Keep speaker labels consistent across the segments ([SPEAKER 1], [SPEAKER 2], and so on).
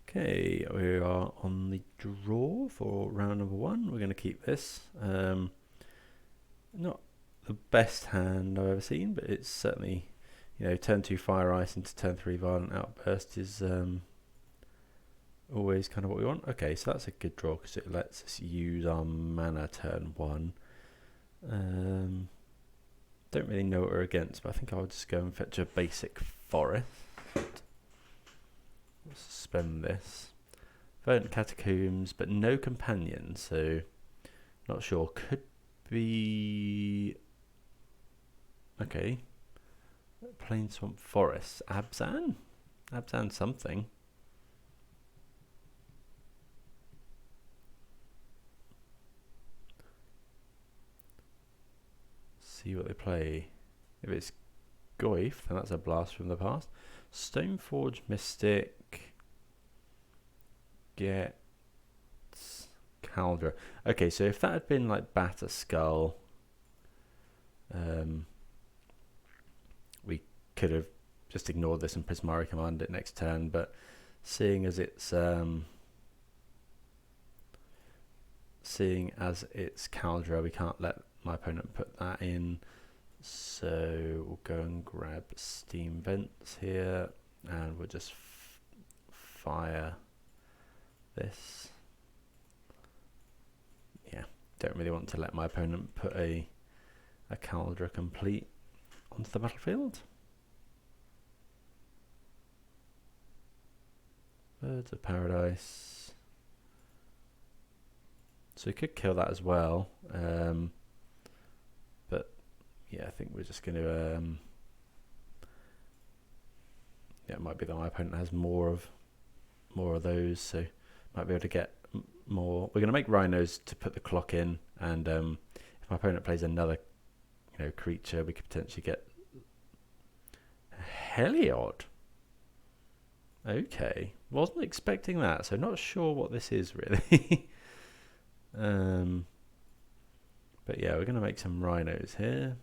[SPEAKER 1] Okay, we are on the draw for round number 1. We're going to keep this. Not the best hand I've ever seen, but it's certainly, turn 2 Fire Ice into turn 3 Violent Outburst is always kind of what we want. Okay, so that's a good draw because it lets us use our mana turn 1. Don't really know what we're against, but I think I'll just go and fetch a basic forest. Suspend this. Verdant Catacombs, but no companions, so not sure. Could be... Okay. Plain Swamp Forest. Abzan? Abzan something. See what they play. If it's Goyf, then that's a blast from the past. Stoneforge Mystic gets Caldra. Okay, so if that had been like Batter Skull, we could have just ignored this and Prismari command it next turn, but seeing as it's Caldra, we can't let my opponent put that in. So we'll go and grab Steam Vents here, and we'll just fire this. Yeah, don't really want to let my opponent put a Caldra complete onto the battlefield. Birds of Paradise. So we could kill that as well. But yeah, I think we're just going to... yeah, it might be that my opponent has more of those, so might be able to get more. We're going to make Rhinos to put the clock in, and if my opponent plays another, creature, we could potentially get Heliod. Okay, wasn't expecting that, so not sure what this is really. But yeah, we're going to make some Rhinos here.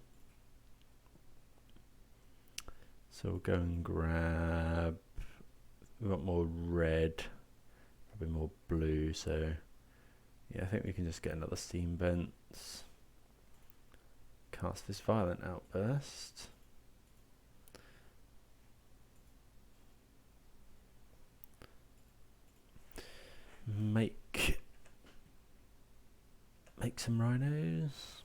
[SPEAKER 1] So we'll go and grab... We want more red, probably more blue, so yeah, I think we can just get another Steam Vents. Cast this Violent Outburst. Make some Rhinos.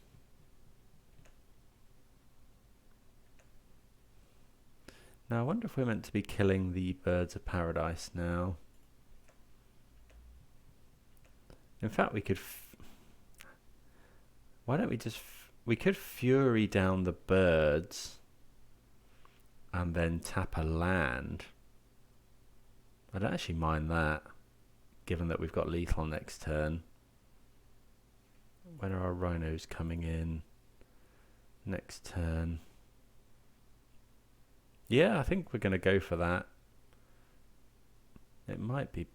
[SPEAKER 1] Now I wonder if we're meant to be killing the Birds of Paradise now. In fact, we could... why don't we just... we could Fury down the birds and then tap a land. I don't actually mind that, given that we've got lethal next turn. When are our Rhinos coming in next turn? Yeah, I think we're going to go for that. It might be...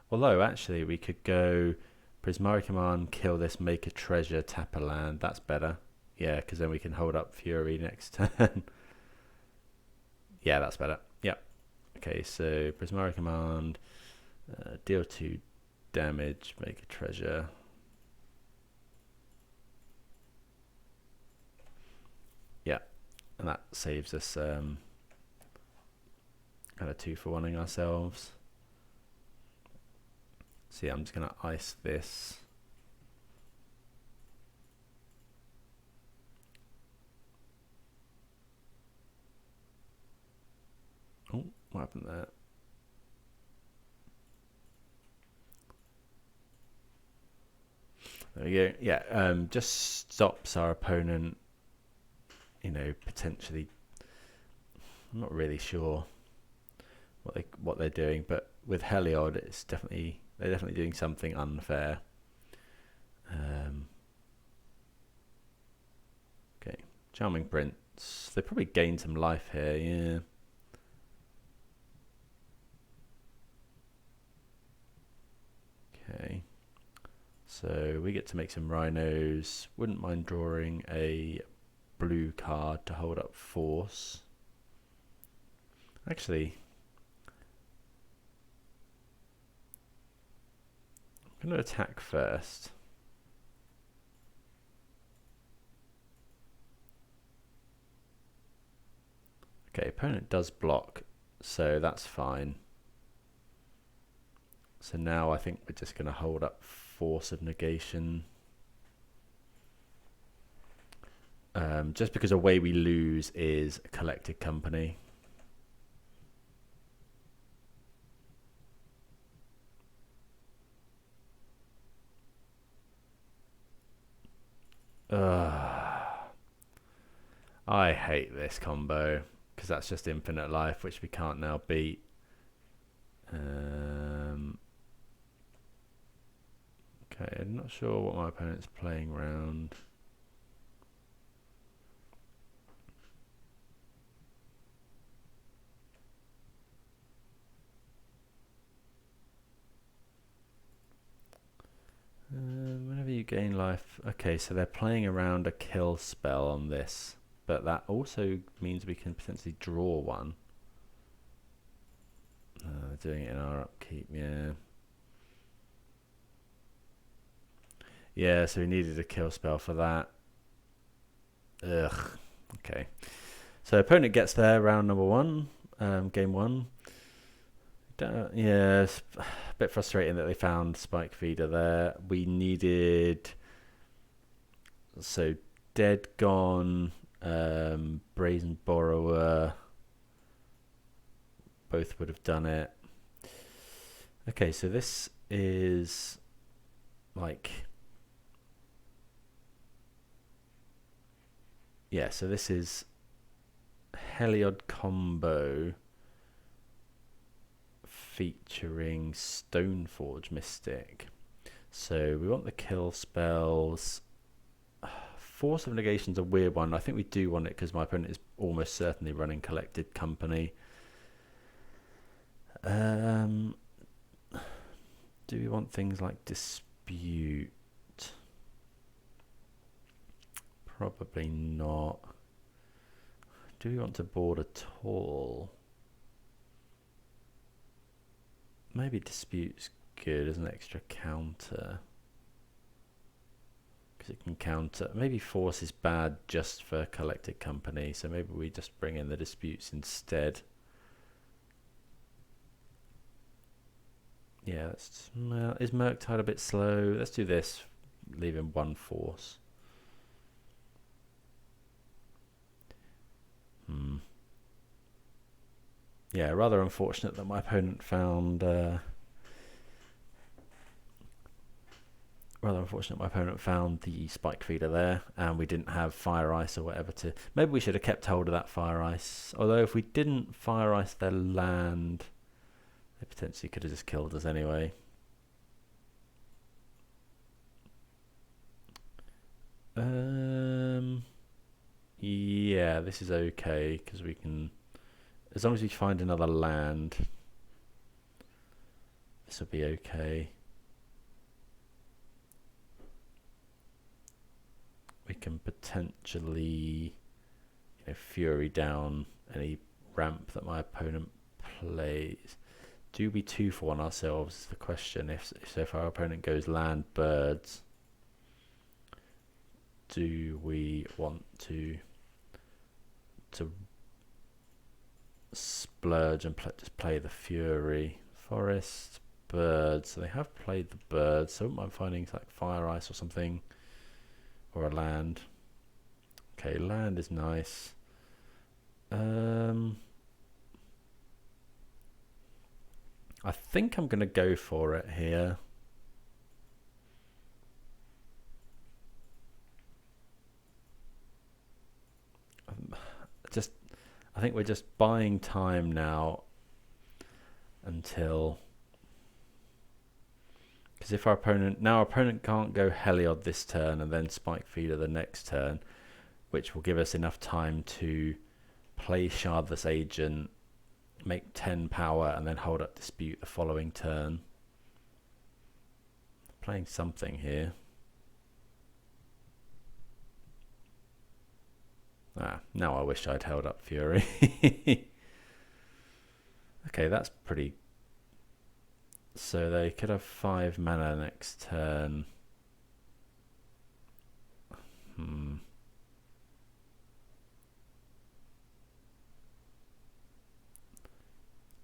[SPEAKER 1] Although, actually, we could go Prismari Command, kill this, make a treasure, tap a land. That's better. Yeah, because then we can hold up Fury next turn. Yeah, that's better. Yep. Okay, so Prismari Command, deal 2 damage, make a treasure. Yeah, and that saves us kind of 2-for-1ing ourselves. So yeah, I'm just going to ice this. Oh, what happened there? There we go. Yeah, just stops our opponent, potentially. I'm not really sure what they're doing, but with Heliod, it's definitely... they're definitely doing something unfair. Okay, Charming Prince. They probably gained some life here, yeah. Okay, so we get to make some Rhinos. Wouldn't mind drawing a blue card to hold up Force. Actually, going to attack first. Okay, opponent does block, so that's fine. So now I think we're just going to hold up Force of Negation. Just because a way we lose is a Collected Company. I hate this combo because that's just infinite life, which we can't now beat. Okay, I'm not sure what my opponent's playing round. Whenever you gain life. Okay, so they're playing around a kill spell on this, but that also means we can potentially draw one. Doing it in our upkeep, yeah. Yeah, so we needed a kill spell for that. Ugh. Okay. So opponent gets there, round number 1, game 1. Yeah, it's a bit frustrating that they found Spike Feeder there. We needed... So, Dead Gone, Brazen Borrower. Both would have done it. Okay, so this is... like... Yeah, so this is Heliod combo featuring Stoneforge Mystic. So we want the kill spells. Force of Negation's a weird one. I think we do want it because my opponent is almost certainly running Collected Company. Do we want things like Dispute? Probably not. Do we want to board at all? Maybe Dispute's good as an extra counter. Because it can counter. Maybe Force is bad just for Collected Company, so maybe we just bring in the Disputes instead. Yeah, is Murktide a bit slow? Let's do this. Leave him 1 Force. Yeah, rather unfortunate that my opponent found... rather unfortunate my opponent found the Spike Feeder there, and we didn't have Fire Ice or whatever to... Maybe we should have kept hold of that Fire Ice. Although if we didn't Fire Ice their land, they potentially could have just killed us anyway. Yeah, this is okay, because we can... As long as we find another land, this will be okay. We can potentially, Fury down any ramp that my opponent plays. Do we 2-for-1 ourselves is the question. If our opponent goes land birds, do we want to splurge and just play the Fury? Forest, birds. So they have played the birds, so I wouldn't mind finding like Fire Ice or something, or a land. Okay, land is nice. I think I'm going to go for it here. I think we're just buying time now until... Because if our opponent can't go Heliod this turn and then Spike Feeder the next turn, which will give us enough time to play Shardless Agent, make 10 power, and then hold up Dispute the following turn. Playing something here. Now I wish I'd held up Fury. Okay, that's pretty So they could have 5 mana next turn.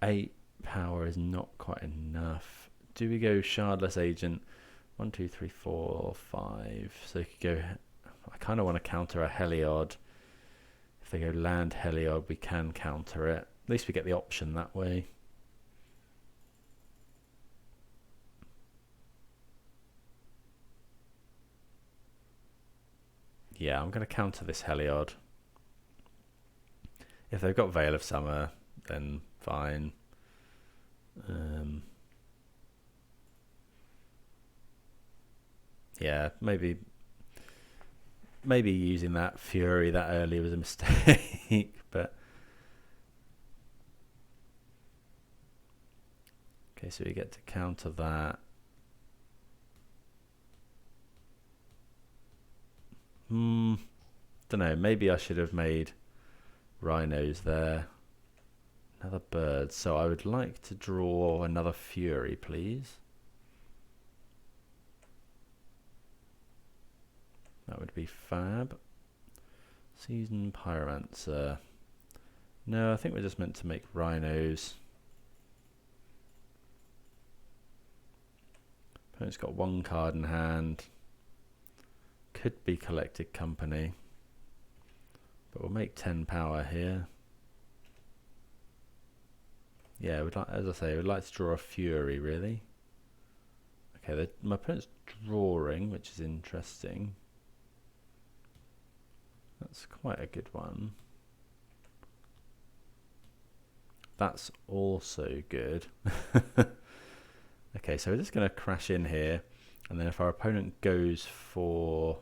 [SPEAKER 1] 8 power is not quite enough. Do we go Shardless Agent? 1, 2, 3, 4, 5. So you could go. I kind of want to counter a Heliod. If they go land Heliod, we can counter it. At least we get the option that way. Yeah, I'm going to counter this Heliod. If they've got Veil of Summer, then fine. Yeah, maybe using that Fury that early was a mistake, but okay, so we get to counter that. Don't know, maybe I should have made Rhinos there. Another bird, so I would like to draw another Fury, please. That would be fab. Seasoned Pyromancer. No, I think we're just meant to make Rhinos. Opponent's got 1 card in hand. Could be Collected Company. But we'll make 10 power here. Yeah, we'd like, as I say, we'd like to draw a Fury, really. Okay, my opponent's drawing, which is interesting. That's quite a good one. That's also good. Okay, so we're just going to crash in here. And then if our opponent goes for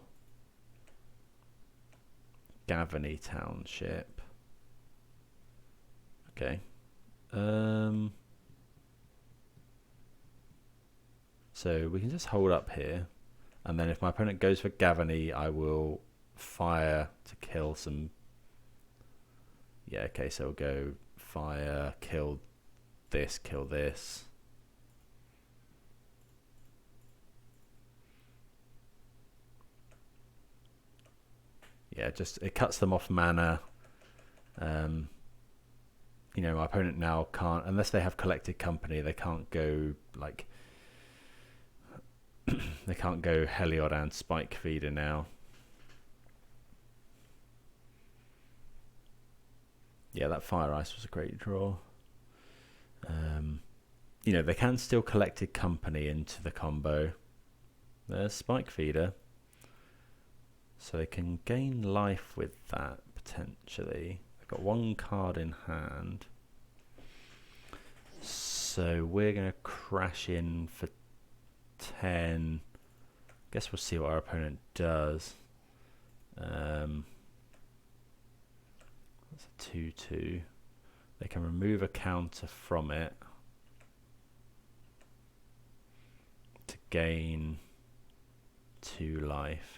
[SPEAKER 1] Gavany Township. Okay. So we can just hold up here. And then if my opponent goes for Gavany, I will fire to kill some. Yeah, okay, so we'll go fire, kill this, kill this. Yeah, just it cuts them off mana. You know, my opponent now can't, unless they have Collected Company, they can't go like they can't go Heliod and Spike Feeder now. Yeah, that Fire Ice was a great draw. You know, they can still Collected Company into the combo. There's Spike Feeder. So they can gain life with that, potentially. They've got 1 card in hand. So we're going to crash in for 10. Guess we'll see what our opponent does. That's a 2/2. They can remove a counter from it to gain 2 life.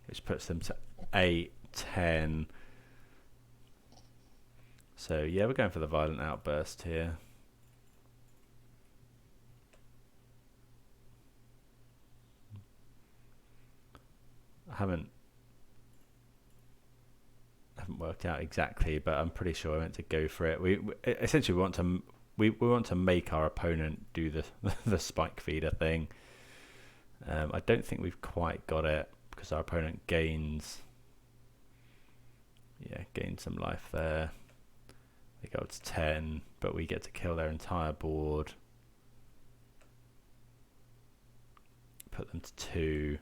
[SPEAKER 1] Which puts them to 8, 10. So yeah, we're going for the Violent Outburst here. I haven't worked out exactly, but I'm pretty sure I meant to go for it. We essentially want to make our opponent do the Spike Feeder thing. I don't think we've quite got it because our opponent gains some life there. They go up to 10, but we get to kill their entire board. Put them to 2.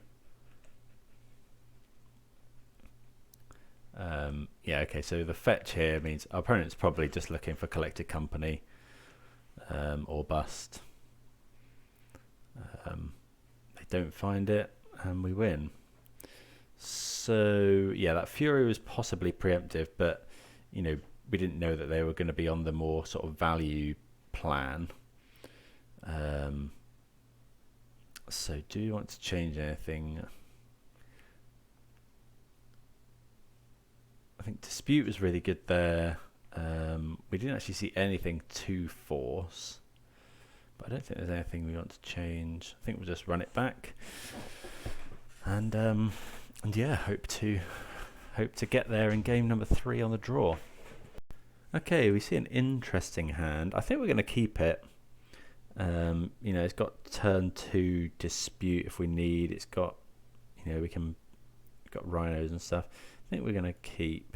[SPEAKER 1] Yeah, okay, so the fetch here means our opponent's probably just looking for Collected Company or bust. They don't find it, and we win. So, yeah, that Fury was possibly preemptive, but, you know, we didn't know that they were going to be on the more sort of value plan. So do you want to change anything? I think Dispute was really good there. I We didn't actually see anything to force, but I don't think there's anything we want to change. I think we'll just run it back, and yeah, hope to get there in game number 3 on the draw. Okay, we see an interesting hand. I think we're going to keep it. You know, it's got turn 2 dispute if we need. It's got, you know, got rhinos and stuff. I think we're going to keep.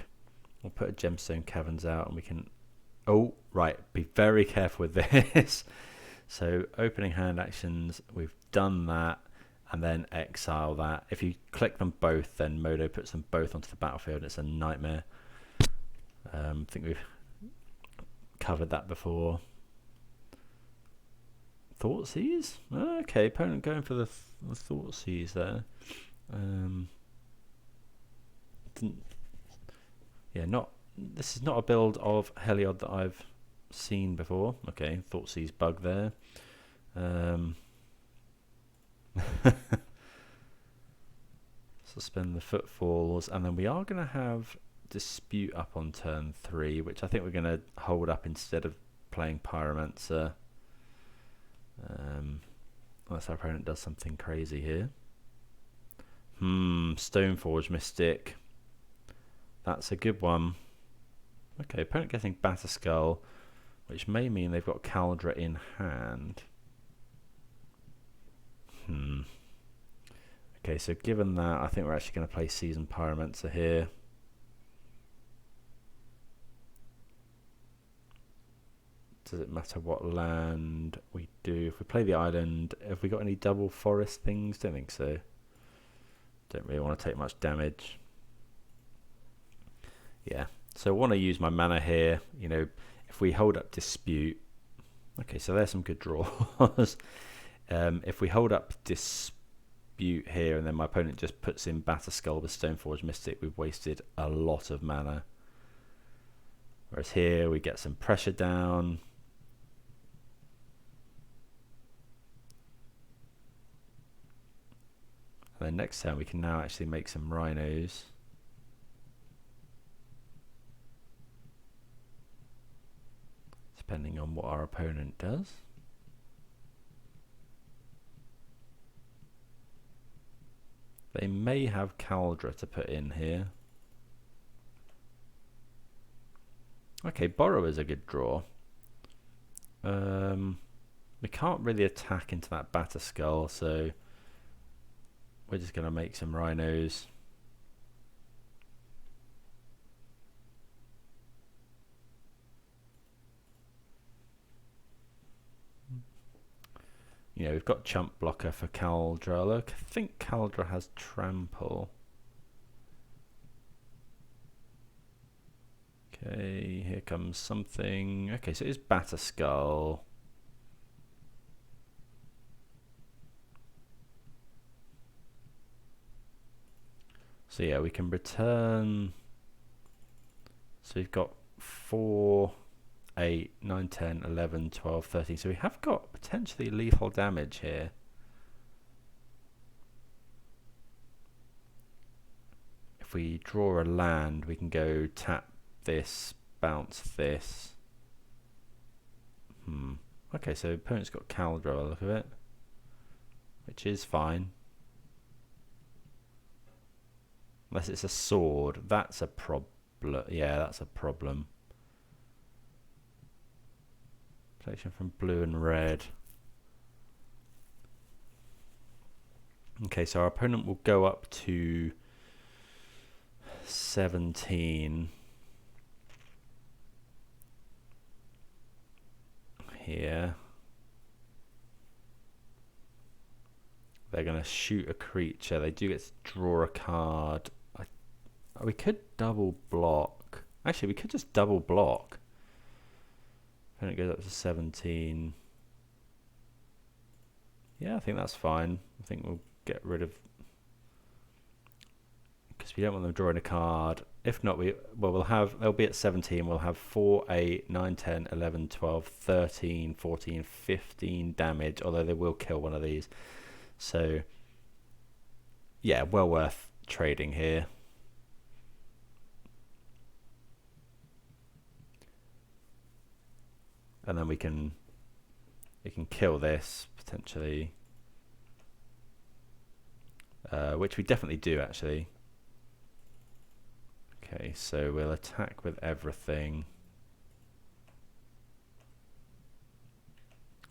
[SPEAKER 1] We'll put a gemstone caverns out, and we can. Oh, right. Be very careful with this. So opening hand actions, we've done that, and then exile that. If you click them both, then Modo puts them both onto the battlefield. It's a nightmare. I think we've covered that before. Thoughtseize? Oh, okay, opponent going for the Thoughtseize there. Yeah, this is not a build of Heliod that I've seen before. Okay, Thoughtseize bug there. Suspend the Footfalls, and then we are going to have Dispute up on turn 3, which I think we're going to hold up instead of playing Pyromancer. Unless our opponent does something crazy here. Stoneforge Mystic. That's a good one. Okay, opponent getting Batterskull, which may mean they've got Caldra in hand. Okay, so given that, I think we're actually going to play Seasoned Pyromancer here. Does it matter what land we do? If we play the island, have we got any double forest things? Don't think so. Don't really want to take much damage. Yeah, so I want to use my mana here. You know, if we hold up Dispute. Okay, so there's some good draws. If we hold up Dispute here, and then my opponent just puts in Batterskull with Stoneforge Mystic, we've wasted a lot of mana. Whereas here we get some pressure down. And then next turn we can now actually make some rhinos. Depending on what our opponent does. They may have Caldra to put in here. Okay, Borrow is a good draw. We can't really attack into that Batterskull, so we're just going to make some rhinos. You know, we've got Chump Blocker for Caldra. Look, I think Caldra has Trample. Okay, here comes something. Okay, so it's Batterskull. So yeah, we can return. So we've got 4, 8, 9, 10, 11, 12, 13. So we have got potentially lethal damage here. If we draw a land, we can go tap this, bounce this. Okay, so opponent's got Caldra, I look at it, which is fine. Unless it's a sword, that's a problem. Yeah, that's a problem. Protection from blue and red. Okay, so our opponent will go up to 17 here. They're going to shoot a creature. They do get to draw a card. We could double block. Actually, we could just double block. Opponent goes up to 17. Yeah, I think that's fine. I think we'll get rid of, because we don't want them drawing a card. If not, they'll be at 17. We'll have 4, 8, 9, 10, 11, 12, 13, 14, 15 damage, although they will kill one of these. So yeah, well worth trading here. and then we can kill this potentially, which we definitely do actually. Okay, so we'll attack with everything.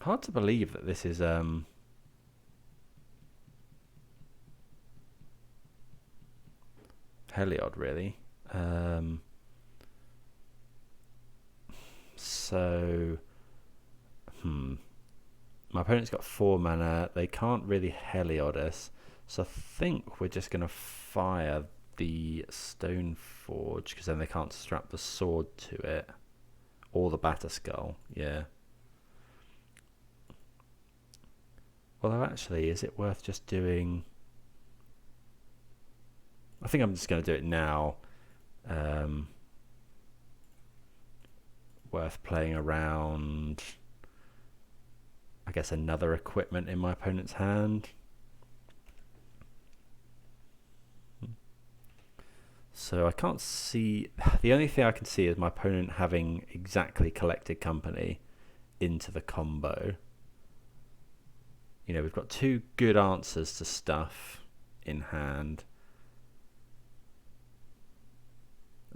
[SPEAKER 1] Hard to believe that this is Heliod, really. So, my opponent's got 4 mana. They can't really Heliod us, so I think we're just going to fire the Stone Forge, because then they can't strap the sword to it, or the Batter Skull. Yeah. Although actually, is it worth just doing? I think I'm just going to do it now. Worth playing around, I guess, another equipment in my opponent's hand. So I can't see, the only thing I can see is my opponent having exactly collected company into the combo. You know, we've got 2 good answers to stuff in hand.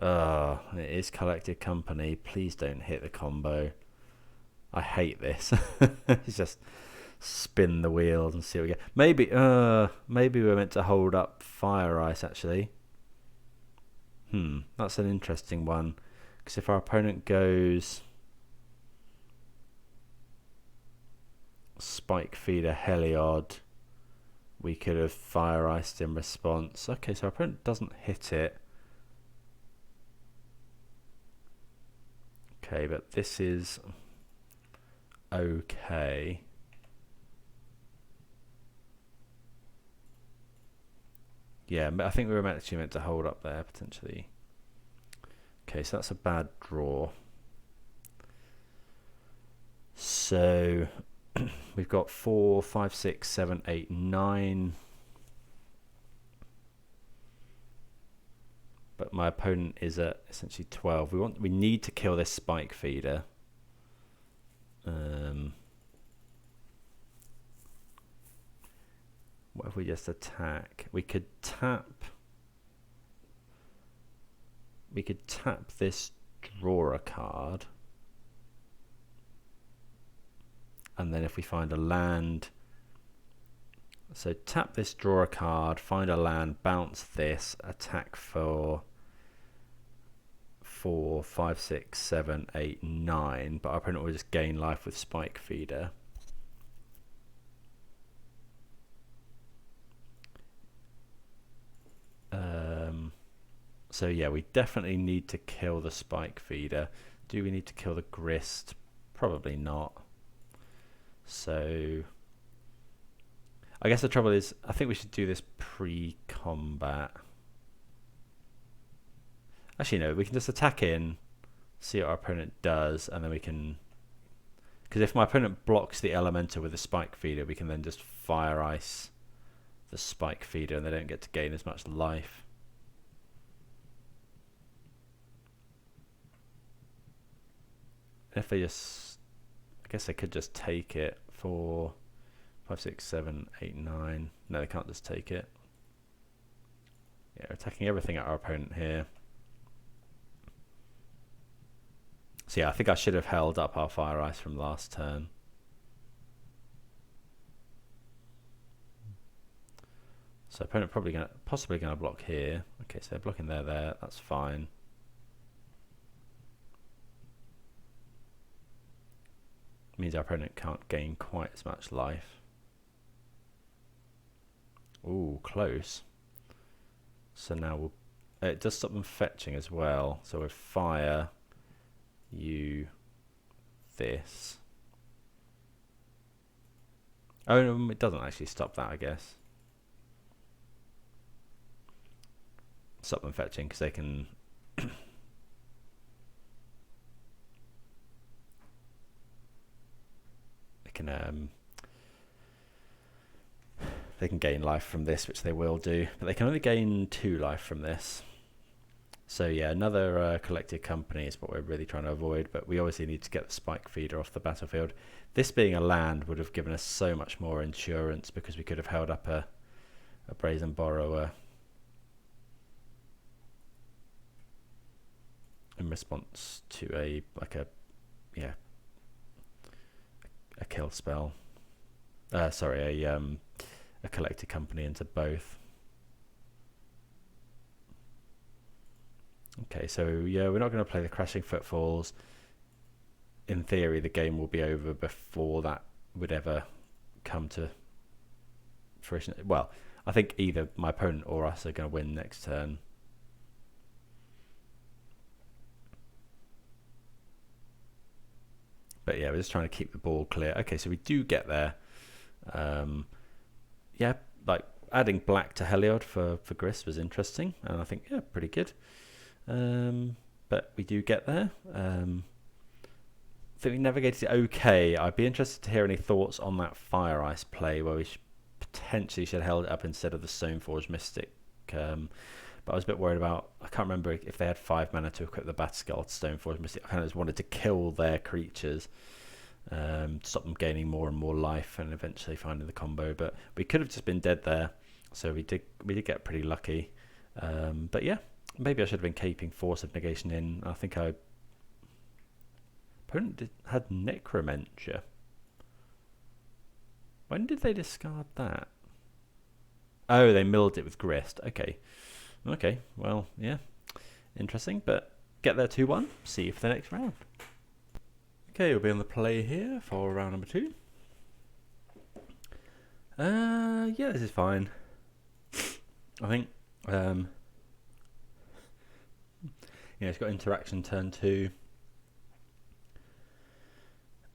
[SPEAKER 1] It is collected company. Please don't hit the combo. I hate this. It's just spin the wheels and see what we get. Maybe we're meant to hold up Fire Ice actually. That's an interesting one, because if our opponent goes Spike Feeder Heliod, we could have Fire Iced in response. Okay, so our opponent doesn't hit it. Okay, but this is okay. Yeah, I think we were actually meant to hold up there potentially. Okay, so that's a bad draw. So we've got 4, 5, 6, 7, 8, 9. But my opponent is at essentially 12. We need to kill this Spike Feeder. What if we just attack? We could tap this, draw a card, and then if we find a land, so tap this, draw a card, find a land, bounce this, attack for 4, 5, 6, 7, 8, 9, but our opponent will just gain life with Spike Feeder. So yeah, we definitely need to kill the Spike Feeder. Do we need to kill the Grist? Probably not. So I guess the trouble is, I think we should do this pre-combat. Actually, no, we can just attack in, see what our opponent does, and then we can... Because if my opponent blocks the Elemental with the Spike Feeder, we can then just Fire Ice the Spike Feeder, and they don't get to gain as much life. If they just... I guess they could just take it for 5, 6, 7, 8, 9. No, they can't just take it. Yeah, we're attacking everything at our opponent here. So yeah, I think I should have held up our Fire Ice from last turn. So opponent possibly gonna block here. Okay, so they're blocking there, that's fine. Means our opponent can't gain quite as much life. Ooh, close. So now it does stop them fetching as well. So with fire, you this. Oh, no, it doesn't actually stop that, I guess. Stop them fetching because they can they can gain life from this, which they will do, but they can only gain 2 life from this. So yeah, another collected company is what we're really trying to avoid, but we obviously need to get the spike feeder off the battlefield. This being a land would have given us so much more insurance because we could have held up a brazen borrower in response to a kill spell. Sorry, a collected company into both. Okay, so yeah, we're not going to play the Crashing Footfalls. In theory, the game will be over before that would ever come to fruition. Well, I think either my opponent or us are going to win next turn. But yeah, we're just trying to keep the ball clear. Okay, so we do get there. Yeah, like adding black to Heliod for Gris was interesting, and I think, yeah, pretty good. But we do get there. I think we navigated it okay. I'd be interested to hear any thoughts on that Fire Ice play where we potentially should have held it up instead of the Stoneforge Mystic. But I was a bit worried about, I can't remember if they had 5 mana to equip the Batskull to Stoneforge Mystic. I kind of just wanted to kill their creatures, stop them gaining more and more life and eventually finding the combo. But we could have just been dead there, so we did get pretty lucky. But yeah, maybe I should have been keeping Force of Negation in. I think opponent had Necromentia. When did they discard that? Oh, they milled it with Grist. Okay, well, yeah, interesting, but get there 2-1, see you for the next round. Okay, we'll be on the play here for round number 2. Yeah, this is fine. I think, it's got interaction turn 2,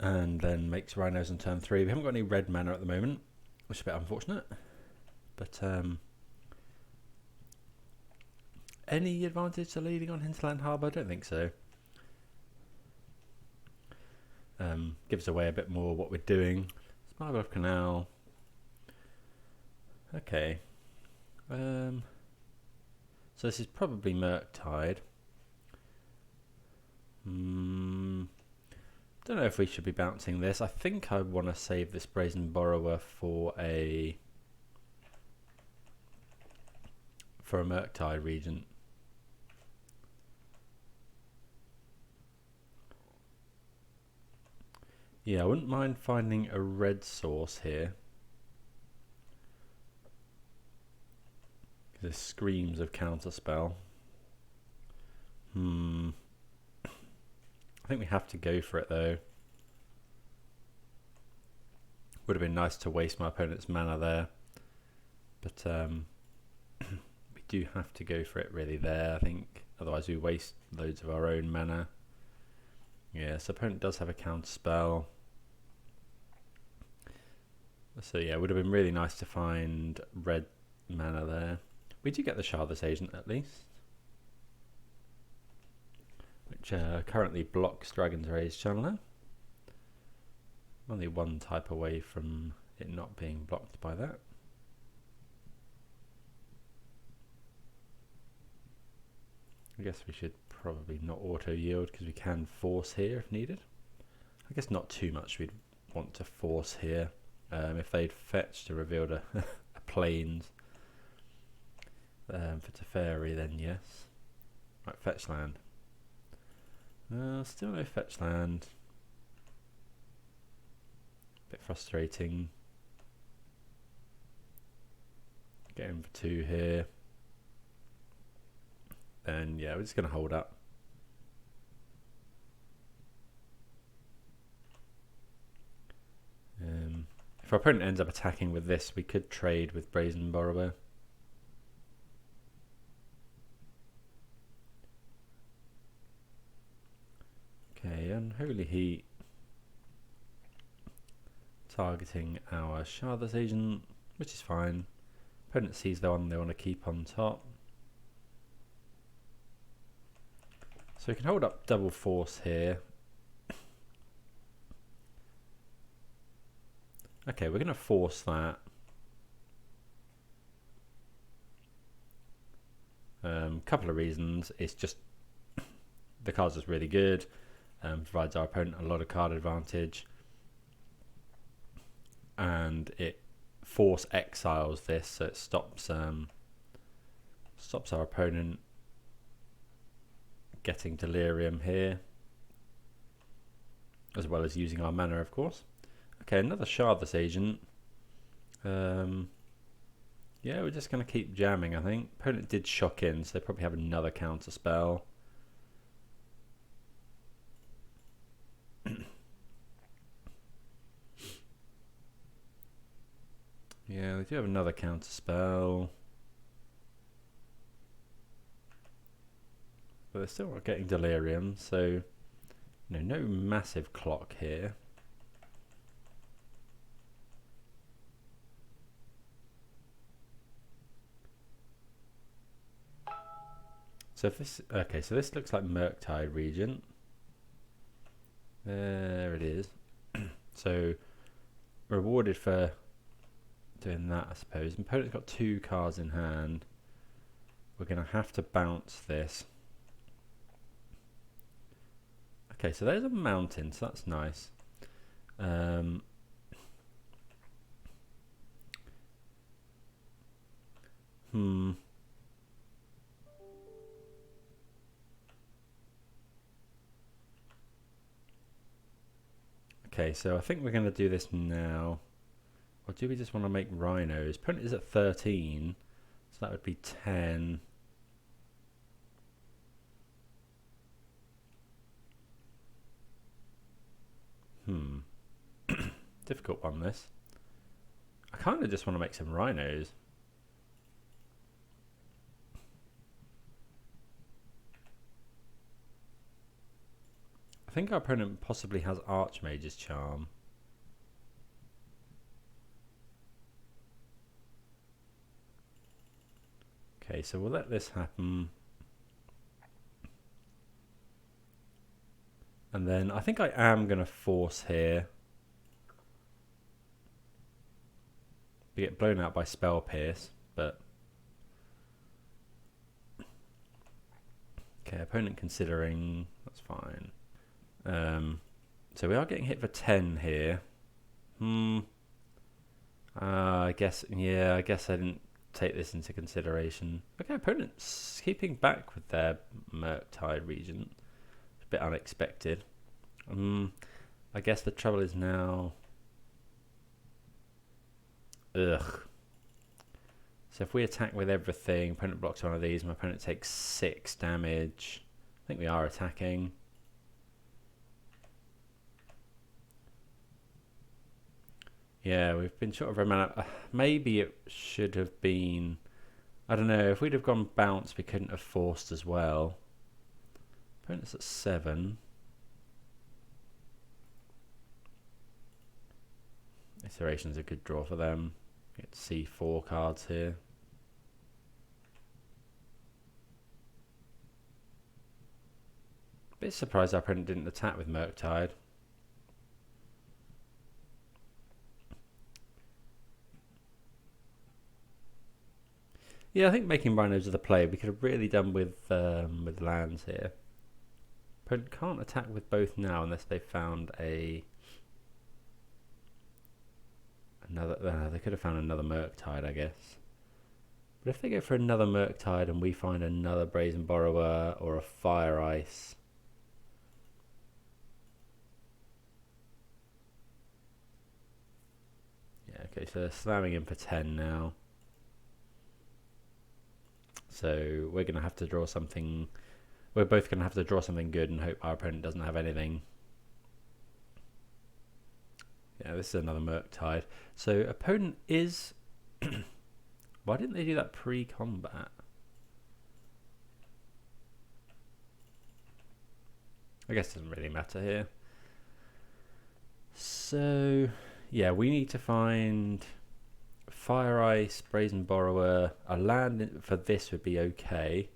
[SPEAKER 1] and then makes Rhinos on turn 3. We haven't got any red mana at the moment, which is a bit unfortunate, but any advantage to leading on Hinterland Harbour? I don't think so. Gives away a bit more what we're doing. Sparkle Canal. Okay. So this is probably Murktide. Don't know if we should be bouncing this. I think I want to save this Brazen Borrower for a Murktide Regent. Yeah, I wouldn't mind finding a red source here. This screams of counterspell. I think we have to go for it though. Would have been nice to waste my opponent's mana there, but we do have to go for it really there, I think. Otherwise we waste loads of our own mana. Yeah, so opponent does have a counterspell. So yeah, it would have been really nice to find red mana there. We do get the Shardless Agent at least, which currently blocks Dragon's Rage Channeler. Only one type away from it not being blocked by that. I guess we should probably not auto yield because we can force here if needed. I guess not too much we'd want to force here. If they'd fetched or revealed a plains for Teferi, then yes. Right, fetch land. Still no fetch land. Bit frustrating. Getting for 2 here. Then yeah, we're just going to hold up. If our opponent ends up attacking with this, we could trade with Brazen Borrower. Okay, Unholy Heat. Targeting our Shardless Agent, which is fine. Opponent sees the one they want to keep on top. So we can hold up double force here. Okay, we're going to force that. Couple of reasons. It's just the card's just really good. Provides our opponent a lot of card advantage. And it force exiles this, so it stops our opponent getting delirium here, as well as using our mana, of course. Okay, another Shardless Agent. Yeah, we're just going to keep jamming, I think. Opponent did shock in, so they probably have another counter spell. Yeah, they do have another counter spell. But they're still not getting delirium, so no massive clock here. So if this, okay, so this looks like Murktide Regent. There it is. So rewarded for doing that, I suppose. Opponent's got 2 cards in hand. We're going to have to bounce this. Okay, so there's a mountain, so that's nice. Okay, so I think we're going to do this now. Or do we just want to make Rhinos? Opponent is at 13, so that would be 10. Difficult one, this. I kind of just want to make some Rhinos. I think our opponent possibly has Archmage's Charm. Okay, so we'll let this happen. And then I think I am going to force here. We get blown out by Spell Pierce, but... Okay, opponent considering, that's fine. So we are getting hit for 10 here. I guess I didn't take this into consideration. Okay, opponent's keeping back with their Murktide Regent. It's a bit unexpected. I guess the trouble is now... Ugh. So if we attack with everything, opponent blocks one of these, my opponent takes 6 damage. I think we are attacking. Yeah, we've been short of a mana. Maybe it should have been... I don't know, if we'd have gone bounce, we couldn't have forced as well. Opponent's at 7. Iteration's a good draw for them. Get to see 4 cards here. Bit surprised our opponent didn't attack with Murktide. Yeah, I think making Rhinos is the play. We could have really done with lands here. Opponent can't attack with both now unless they found another. They could have found another Murktide, I guess. But if they go for another Murktide and we find another Brazen Borrower or a Fire Ice. Yeah, okay, so they're slamming in for 10 now. So we're going to have to draw something. We're both going to have to draw something good and hope our opponent doesn't have anything. Yeah, this is another Murktide. So opponent is... Why didn't they do that pre-combat? I guess it doesn't really matter here. So, yeah, we need to find... Fire Ice, Brazen Borrower, a land for this would be okay.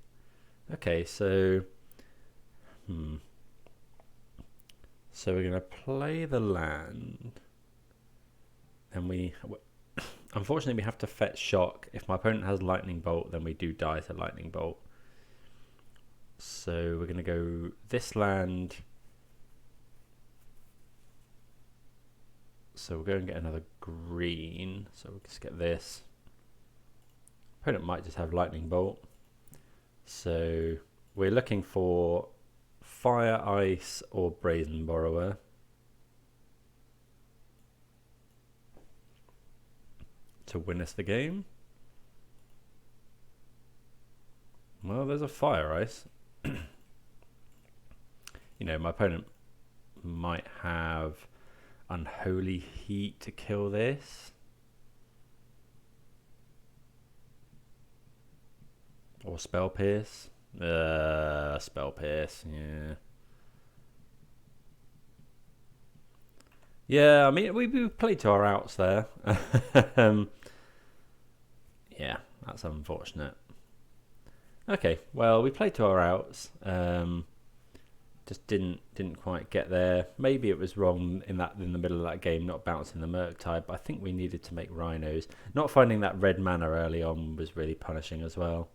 [SPEAKER 1] Okay, so... So we're going to play the land. And we... Unfortunately, we have to fetch Shock. If my opponent has Lightning Bolt, then we do die to Lightning Bolt. So we're going to go this land. So we'll go and get another green. So we'll just get this. Opponent might just have lightning bolt. So we're looking for fire, ice, or brazen borrower. To win us the game. Well, there's a fire ice. You know, my opponent might have unholy heat to kill this. Or spell pierce. Spell pierce, yeah. Yeah, I mean, we played to our outs there. Yeah, that's unfortunate. Okay, well, we played to our outs. Just didn't quite get there. Maybe it was wrong in the middle of that game, not bouncing the Murktide, but I think we needed to make Rhinos. Not finding that red mana early on was really punishing as well.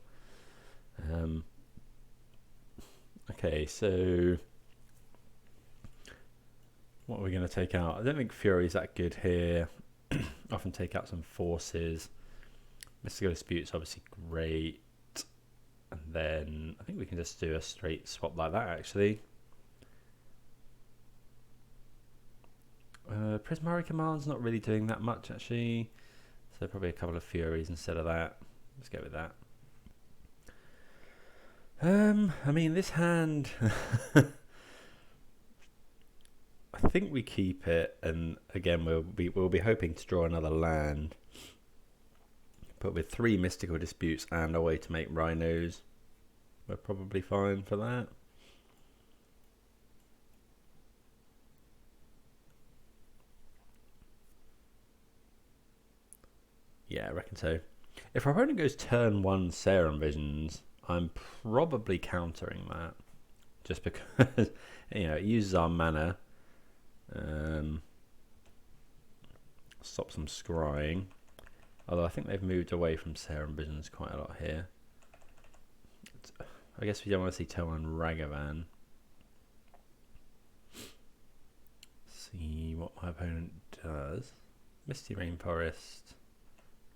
[SPEAKER 1] Okay, so what are we going to take out? I don't think Fury's that good here. Often take out some forces. Mystical Dispute's obviously great. And then I think we can just do a straight swap like that, actually. Prismari Command's not really doing that much, actually. So probably a couple of Furies instead of that. Let's go with that. I mean, this hand... I think we keep it, and again, we'll be hoping to draw another land. But with 3 Mystical Disputes and a way to make Rhinos, we're probably fine for that. Yeah, I reckon so. If our opponent goes turn 1 Serum Visions, I'm probably countering that. Just because, you know, it uses our mana. Stop some scrying. Although I think they've moved away from Serum Visions quite a lot here. I guess we don't want to see Toan Ragavan. See what my opponent does. Misty Rainforest.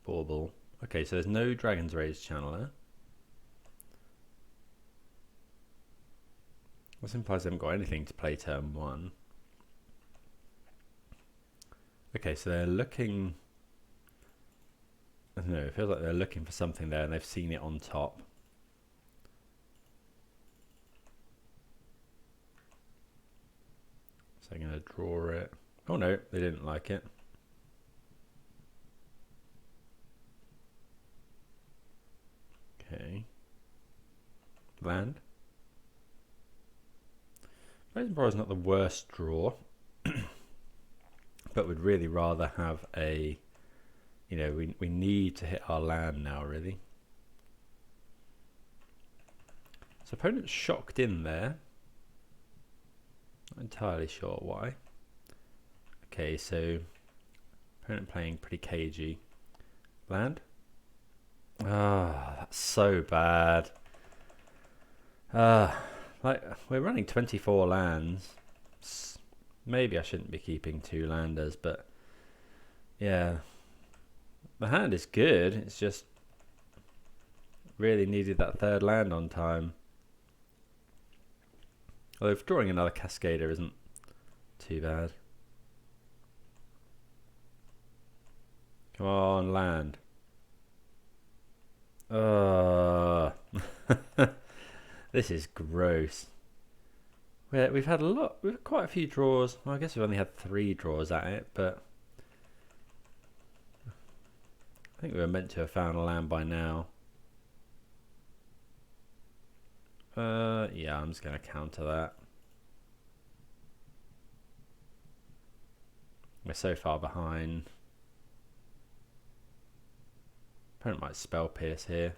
[SPEAKER 1] Bauble. Okay, so there's no Dragon's Rage Channeler. This implies they haven't got anything to play turn 1. Okay, so they're looking... I don't know, it feels like they're looking for something there and they've seen it on top. So I'm going to draw it. Oh no, they didn't like it. Okay. Land. Brazen Borrow is not the worst draw. But we'd really rather have a... You know, we need to hit our land now, really. So opponent's shocked in there. Not entirely sure why. Okay, so opponent playing pretty cagey. Land. Ah, that's so bad. Like we're running 24 lands. Maybe I shouldn't be keeping 2 landers, but yeah. The hand is good, it's just really needed that 3rd land on time. Although if drawing another Cascader isn't too bad. Come on, land. This is gross. We've had quite a few draws. Well, I guess we've only had 3 draws at it, but I think we were meant to have found a land by now. Yeah, I'm just going to counter that. We're so far behind. Opponent might spell pierce here.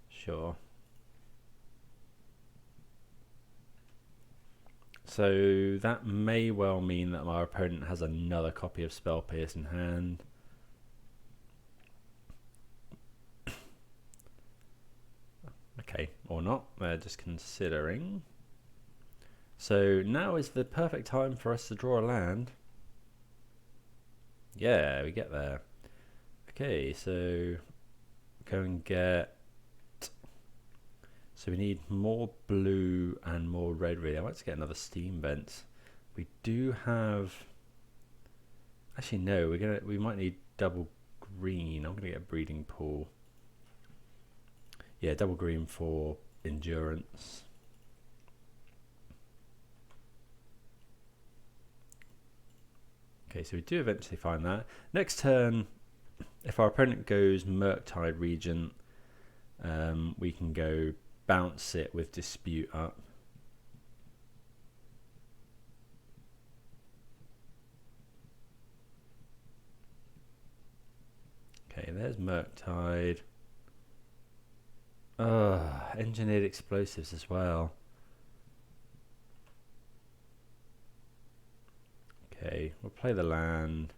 [SPEAKER 1] Sure. So that may well mean that my opponent has another copy of spell pierce in hand. Okay, or not. there, just considering. So now is the perfect time for us to draw a land. Yeah, we get there. Okay, so go and get... So we need more blue and more red, really. I might just get another steam vent. We do have... Actually, no, we might need double green. I'm gonna get a breeding pool. Yeah, double green for endurance. Okay, so we do eventually find that. Next turn, if our opponent goes Murktide Regent, we can go bounce it with Dispute up. Okay, there's Murktide. Engineered explosives as well. Okay, we'll play the land.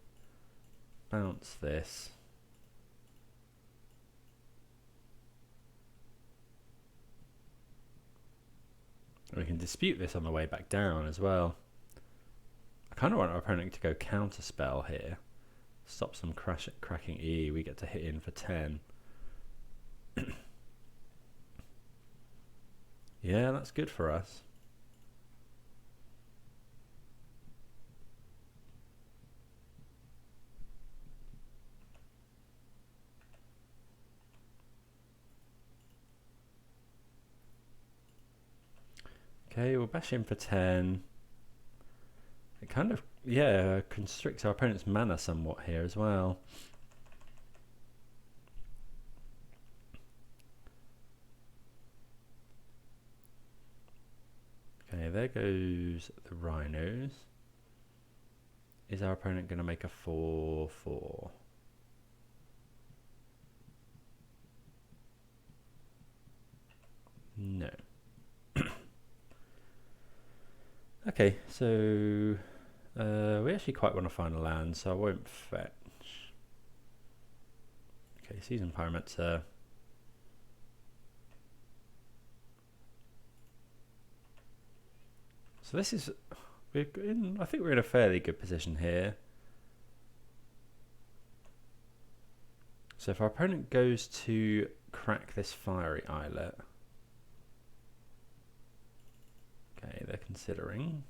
[SPEAKER 1] Bounce this. And we can dispute this on the way back down as well. I kind of want our opponent to go counterspell here. Stop some cracking E. We get to hit in for 10. Yeah, that's good for us. Okay, we'll bash in for 10. It kind of, yeah, constricts our opponent's mana somewhat here as well. Okay, there goes the Rhinos. Is our opponent going to make a 4/4? No. Okay, so we actually quite want to find a land, so I won't fetch. Okay, Season Pyromancer. So this is, I think we're in a fairly good position here. So if our opponent goes to crack this Fiery Islet, okay, they're considering.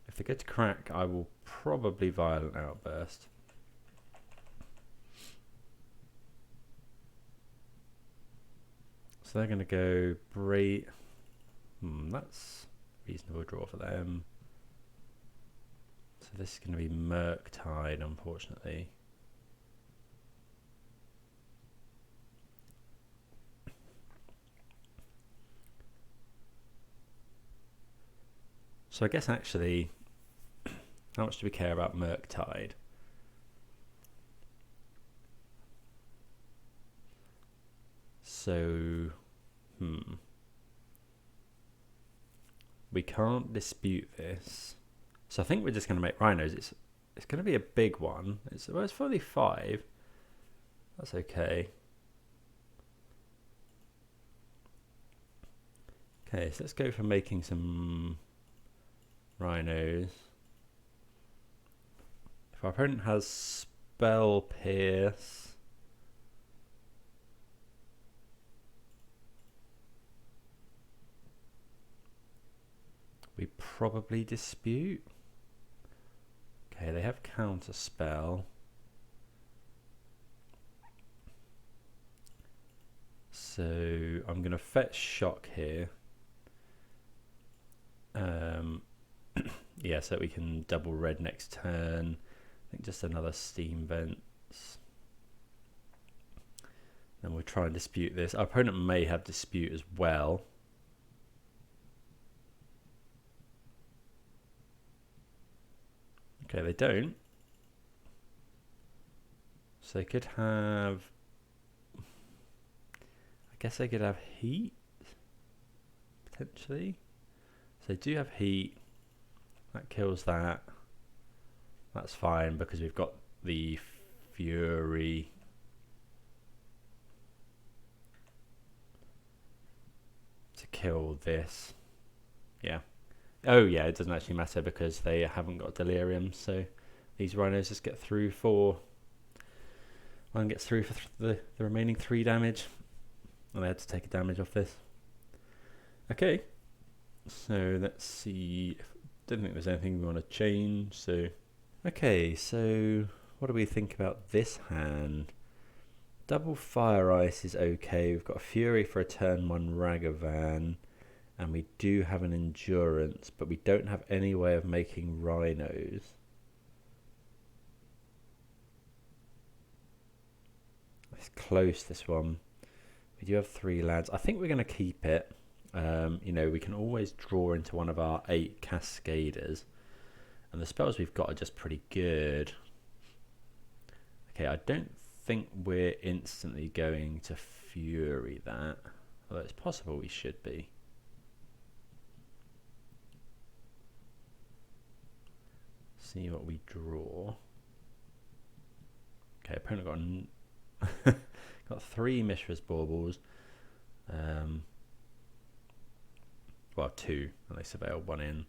[SPEAKER 1] If they get to crack, I will probably Violent Outburst. So they're going to go Break. That's a reasonable draw for them. So this is going to be Murktide, unfortunately. So I guess actually, how much do we care about Murktide? So, we can't dispute this. So I think we're just going to make Rhinos. It's going to be a big one. It's fully 5. That's okay. Okay, so let's go for making some Rhinos. If our opponent has Spell Pierce, we probably dispute. Okay, they have Counter Spell. So I'm going to fetch Shock here. Yeah, so we can double red next turn. I think just another Steam Vents. Then we'll try and dispute this. Our opponent may have dispute as well. Okay, they don't. So they could have... I guess they could have heat, potentially. So they do have heat. That kills that. That's fine because we've got the Fury. To kill this. Yeah. Oh yeah, it doesn't actually matter because they haven't got delirium, so these rhinos just get through for... One gets through for the remaining 3 damage. And I had to take a damage off this. Okay. So let's see. Didn't think there's anything we want to change, so... Okay, so what do we think about this hand? Double Fire Ice is okay. We've got a Fury for a turn 1 Ragavan. And we do have an Endurance, but we don't have any way of making Rhinos. It's close, this one. We do have 3 lands. I think we're going to keep it. You know, we can always draw into one of our 8 Cascaders. And the spells we've got are just pretty good. Okay, I don't think we're instantly going to Fury that. Although it's possible we should be. See what we draw. Okay, opponent got 3 Mishra's Baubles. Well, 2, and they surveilled 1 in.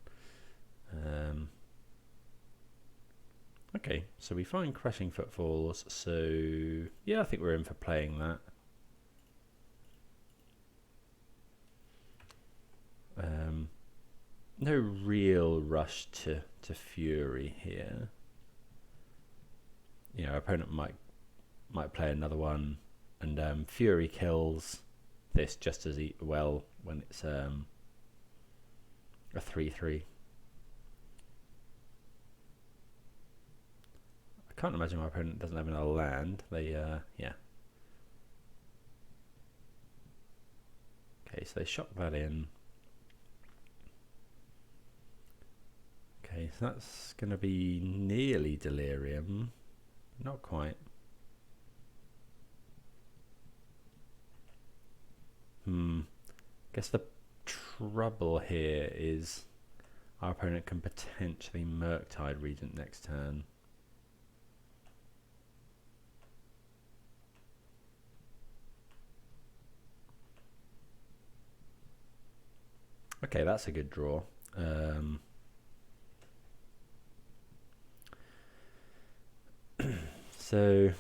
[SPEAKER 1] Okay, so we find Crashing Footfalls, so yeah, I think we're in for playing that. No real rush to Fury here. You know, our opponent might play another one, and Fury kills this just as well when it's a 3/3. I can't imagine my opponent doesn't have another land. They yeah. Okay, so they shock that in. Okay, so that's going to be nearly Delirium. Not quite. Guess the trouble here is our opponent can potentially Murktide Regent next turn. Okay, that's a good draw. So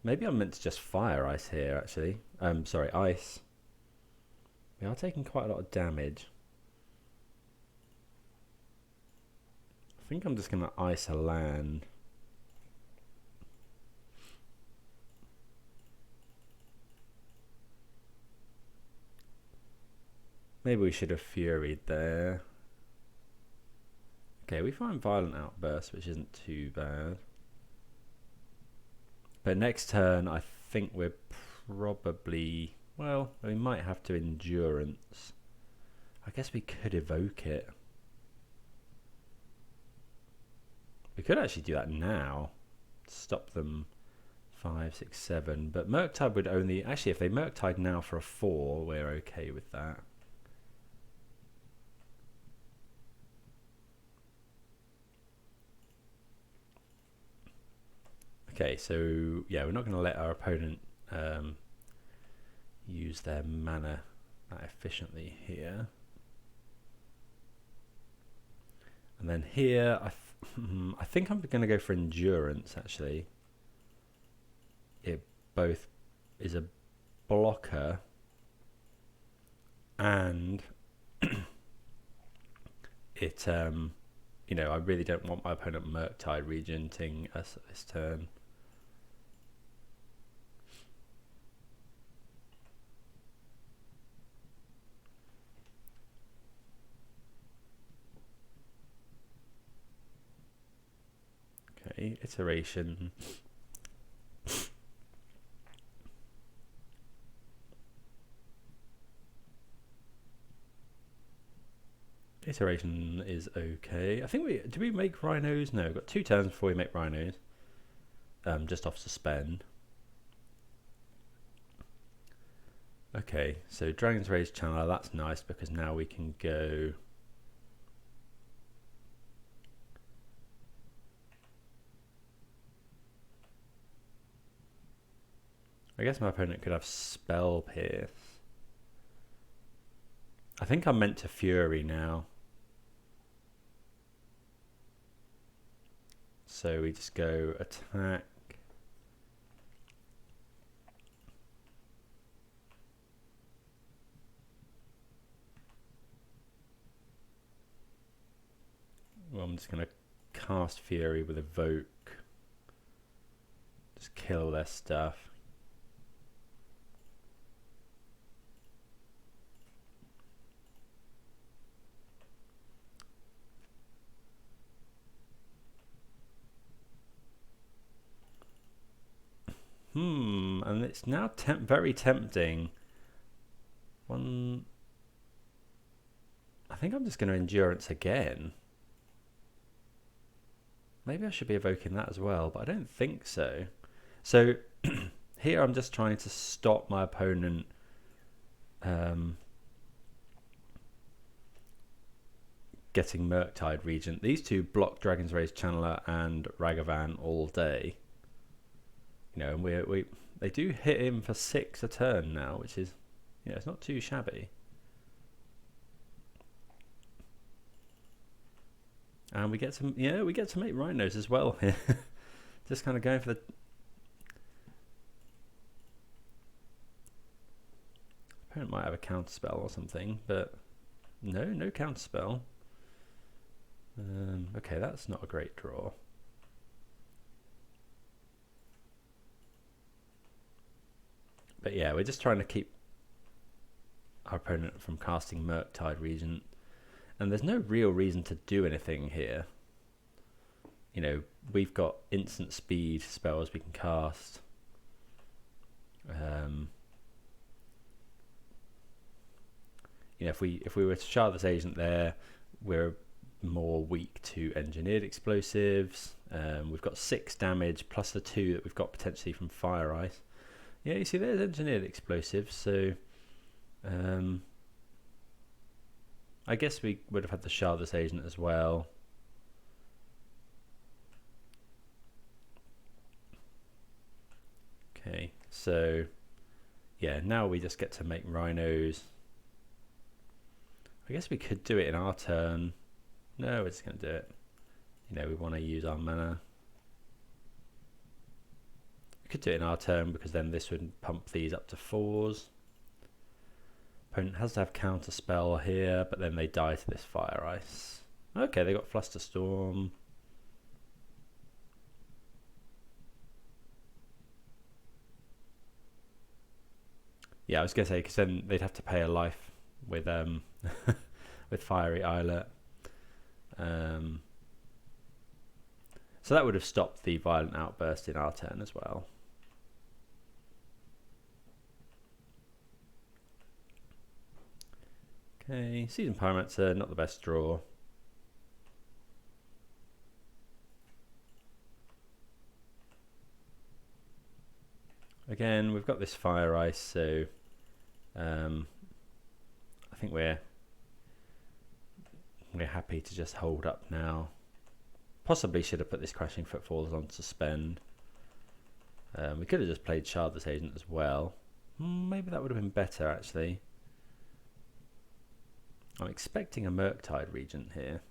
[SPEAKER 1] maybe I'm meant to just Fire Ice here, actually. Sorry, Ice. We are taking quite a lot of damage. I think I'm just going to Ice a land. Maybe we should have Furied there. Okay, we find Violent Outburst, which isn't too bad. But next turn, I think we're probably... Well, we might have to Endurance. I guess we could evoke it. We could actually do that now. Stop them 5, 6, 7. But Murktide would only... Actually, if they Murktide now for a 4, we're okay with that. Okay, so yeah, we're not going to let our opponent use their mana that efficiently here. And then here, I think I'm going to go for Endurance, actually. It both is a blocker and it, you know, I really don't want my opponent Murktide Regenting us this turn. Okay, iteration. Iteration is okay. I think do we make Rhinos? No, we've got 2 turns before we make Rhinos. Just off Suspend. Okay, so Dragon's Rage Channeler, that's nice because now we can go I guess my opponent could have Spell Pierce. I think I'm meant to Fury now. So we just go attack. Well, I'm just going to cast Fury with Evoke. Just kill their stuff. And it's now very tempting. I think I'm just going to Endurance again. Maybe I should be evoking that as well, but I don't think so. So here I'm just trying to stop my opponent getting Murktide Regent. These two block Dragon's Rage Channeler and Ragavan all day. You know, and they do hit him for 6 a turn now, which is, you know, it's not too shabby. And we get to make Rhinos as well here. Just kind of going for the opponent might have a counter spell or something, but no counter spell. Okay, that's not a great draw. But yeah, we're just trying to keep our opponent from casting Murktide Regent. And there's no real reason to do anything here. You know, we've got instant speed spells we can cast. You know, if we were to Shardless Agent there, we're more weak to Engineered Explosives. We've got 6 damage plus the 2 that we've got potentially from Fire Ice. Yeah, you see, there's Engineered Explosives, so I guess we would have had the Shardless Agent as well. Okay, so yeah, now we just get to make Rhinos. I guess we could do it in our turn. No, we're just going to do it. You know, we want to use our mana. We could do it in our turn because then this would pump these up to 4s. Opponent has to have counter spell here, but then they die to this Fire Ice. Okay, they got Flusterstorm. Yeah, I was gonna say because then they'd have to pay a life with with Fiery Islet. So that would have stopped the Violent Outburst in our turn as well. Okay, Season Pyromancer, not the best draw. Again, we've got this Fire Ice, so I think we're happy to just hold up now. Possibly should have put this Crashing Footfalls on suspend. We could have just played Shardless Agent as well. Maybe that would have been better actually. I'm expecting a Murktide Regent here.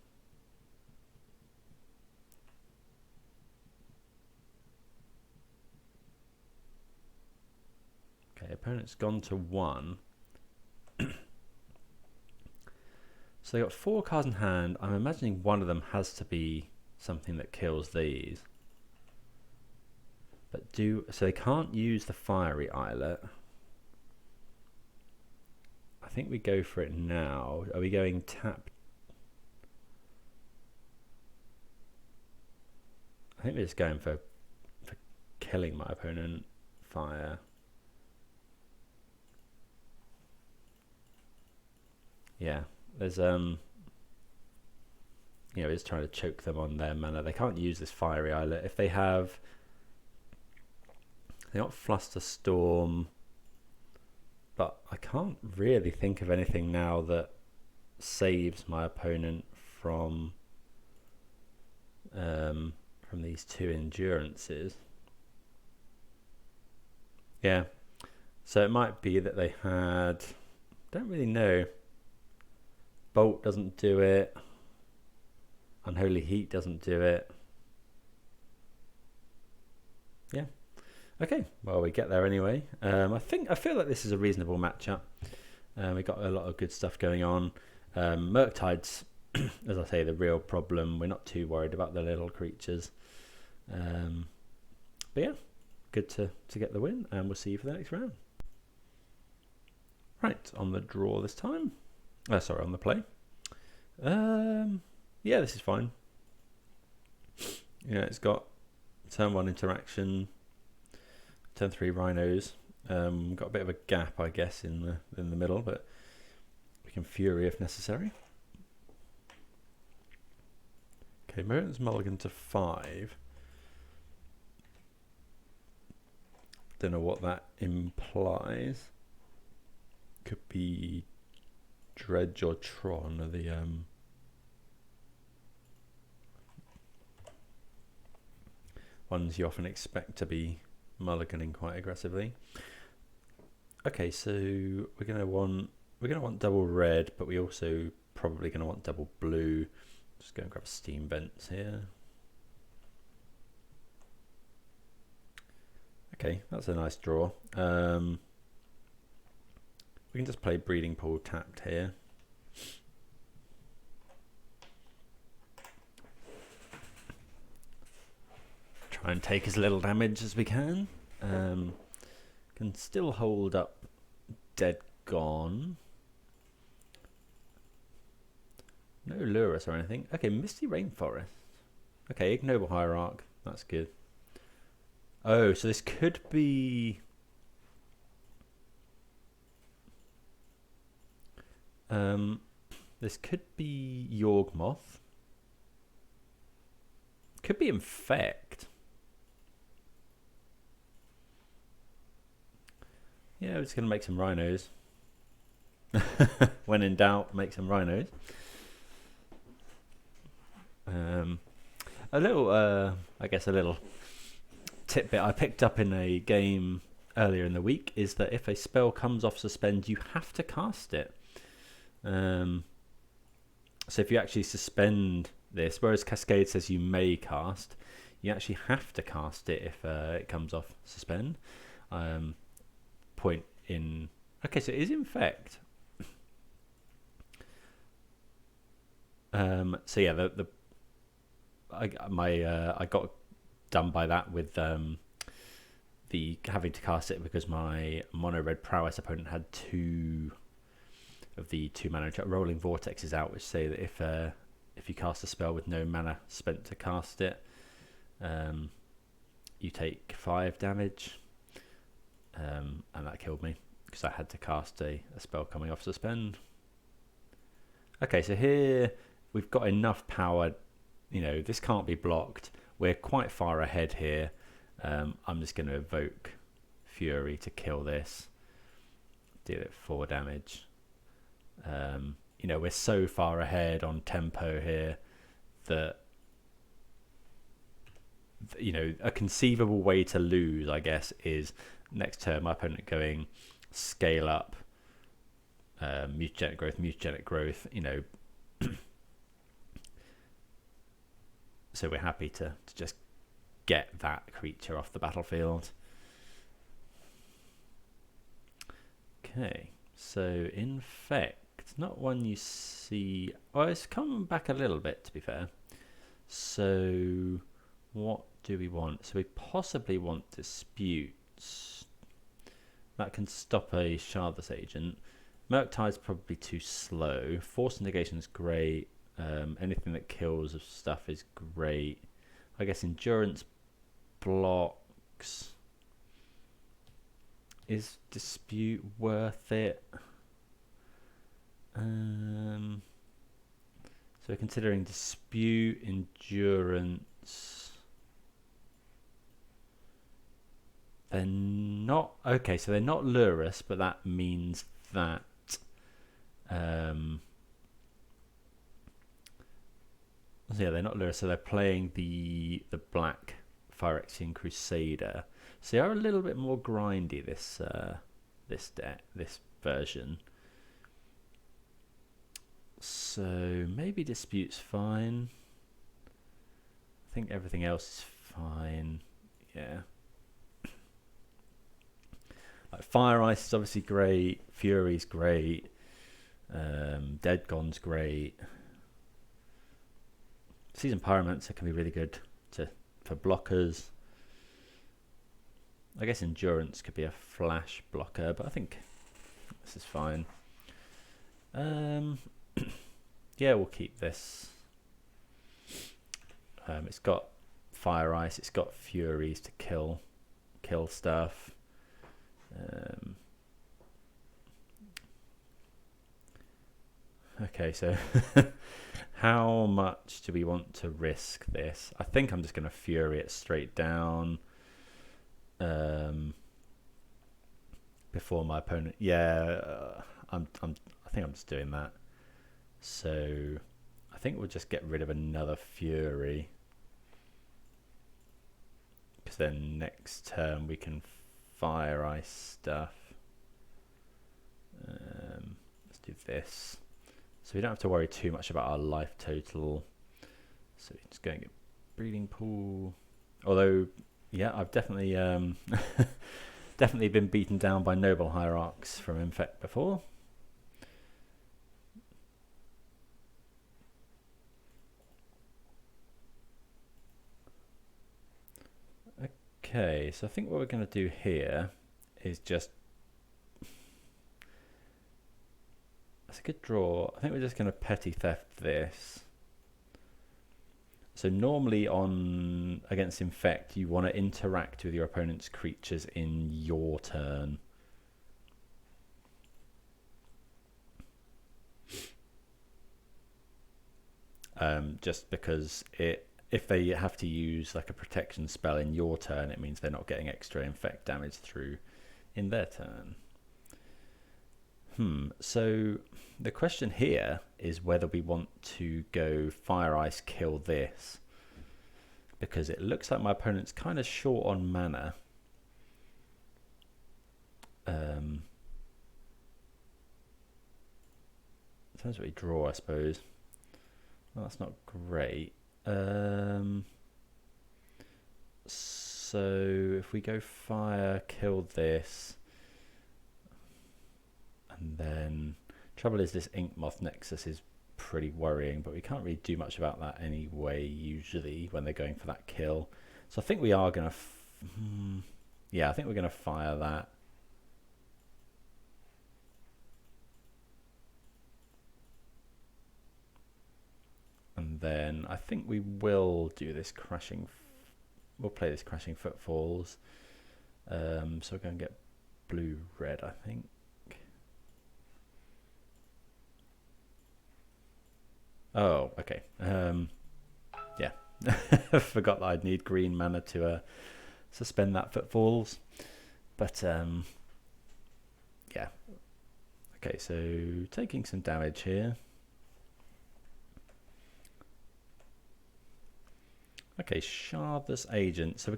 [SPEAKER 1] Okay, opponent's gone to 1. So they got 4 cards in hand. I'm imagining one of them has to be something that kills these. But so they can't use the Fiery Islet. I think we go for it now. Are we going tap? I think we're just going for killing my opponent. Fire. Yeah, there's you know, it's trying to choke them on their mana. They can't use this Fiery Islet. If they have, they got Flusterstorm, but I can't really think of anything now that saves my opponent from these 2 endurances. Yeah, So it might be that they had, don't really know. Bolt doesn't do it. Unholy Heat doesn't do it. Yeah. Okay, well, we get there anyway. I feel like this is a reasonable matchup. We got a lot of good stuff going on. Murktide's, as I say, the real problem. We're not too worried about the little creatures. But yeah, good to get the win, and we'll see you for the next round. Right, on the draw this time. Sorry, on the play. Yeah, this is fine. Yeah, it's got turn 1 interaction, turn 3 Rhinos. Got a bit of a gap, I guess, in the middle, but we can Fury if necessary. Okay, Merton's mulligan to 5. Don't know what that implies. Could be Dredge or Tron are the ones you often expect to be mulliganing quite aggressively. Okay, so we're gonna want double red, but we also probably gonna want double blue. Just go and grab Steam Vents here. Okay, that's a nice draw. We can just play Breeding Pool tapped here. Try and take as little damage as we can. Can still hold up Dead Gone. No Lurus or anything. Okay, Misty Rainforest. Okay, Ignoble Hierarch. That's good. Oh, so this could be... this could be Yawgmoth. Could be Infect. Yeah, we're just going to make some Rhinos. When in doubt, make some Rhinos. A little, I guess a little tidbit I picked up in a game earlier in the week is that if a spell comes off suspend, you have to cast it. So if you actually suspend this, whereas Cascade says you may cast, you actually have to cast it if it comes off suspend. Point in... Okay, so it is Infect. So yeah, I got done by that with the having to cast it because my mono red prowess opponent had 2 of the 2 mana rolling vortexes out, which say that if you cast a spell with no mana spent to cast it, you take 5 damage, and that killed me because I had to cast a spell coming off suspend. Okay, so here we've got enough power. You know, this can't be blocked. We're quite far ahead here. I'm just going to evoke Fury to kill this. Deal it 4 damage. You know, we're so far ahead on tempo here that, you know, a conceivable way to lose, I guess, is next turn my opponent going scale up, mutagenic growth, you know. So we're happy to just get that creature off the battlefield. Okay, so Infect, not one you see... Well, it's come back a little bit, to be fair. So what do we want? So we possibly want Disputes. That can stop a Shardless Agent. Murktide's probably too slow. Force Negation is great. Anything that kills stuff is great. I guess Endurance blocks. Is Dispute worth it? So we're considering Dispute, Endurance. They're not... Okay, so they're not Lurus, but that means that... So yeah, they're not Lurus, so they're playing the black Phyrexian Crusader. So they are a little bit more grindy, this this version. So maybe Dispute's fine. I think everything else is fine. Yeah. Like Fire Ice is obviously great. Fury's great. Dead Gone's great. Seasoned Pyromancer can be really good for blockers. I guess Endurance could be a flash blocker, but I think this is fine. Yeah, we'll keep this. It's got Fire Ice, it's got Furies to kill stuff. Okay, so how much do we want to risk this? I think I'm just going to Fury it straight down. Before my opponent, I think I'm just doing that. So I think we'll just get rid of another Fury, because then next turn we can Fire Ice stuff. Let's do this, so we don't have to worry too much about our life total. So we just go and get Breeding Pool. Although, yeah, I've definitely definitely been beaten down by Noble Hierarchs from Infect before. Okay, so I think what we're going to do here is just... That's a good draw. I think we're just going to Petty Theft this. So normally against Infect, you want to interact with your opponent's creatures in your turn. Just because if they have to use like a protection spell in your turn, it means they're not getting extra Infect damage through in their turn. So the question here is whether we want to go Fire Ice, kill this, because it looks like my opponent's kind of short on mana. Depends what we draw, I suppose. Well, that's not great. So if we go fire, kill this, and then trouble is this Ink Moth Nexus is pretty worrying, but we can't really do much about that anyway usually when they're going for that kill. So I think we are going to yeah, I think we're going to fire that. And then I think we will do this crashing. We'll play this crashing Footfalls. So we're going to get blue-red, I think. Oh, okay. Yeah, forgot that I'd need green mana to suspend that Footfalls. But yeah. Okay, so taking some damage here. Okay, Shardless Agent. So we're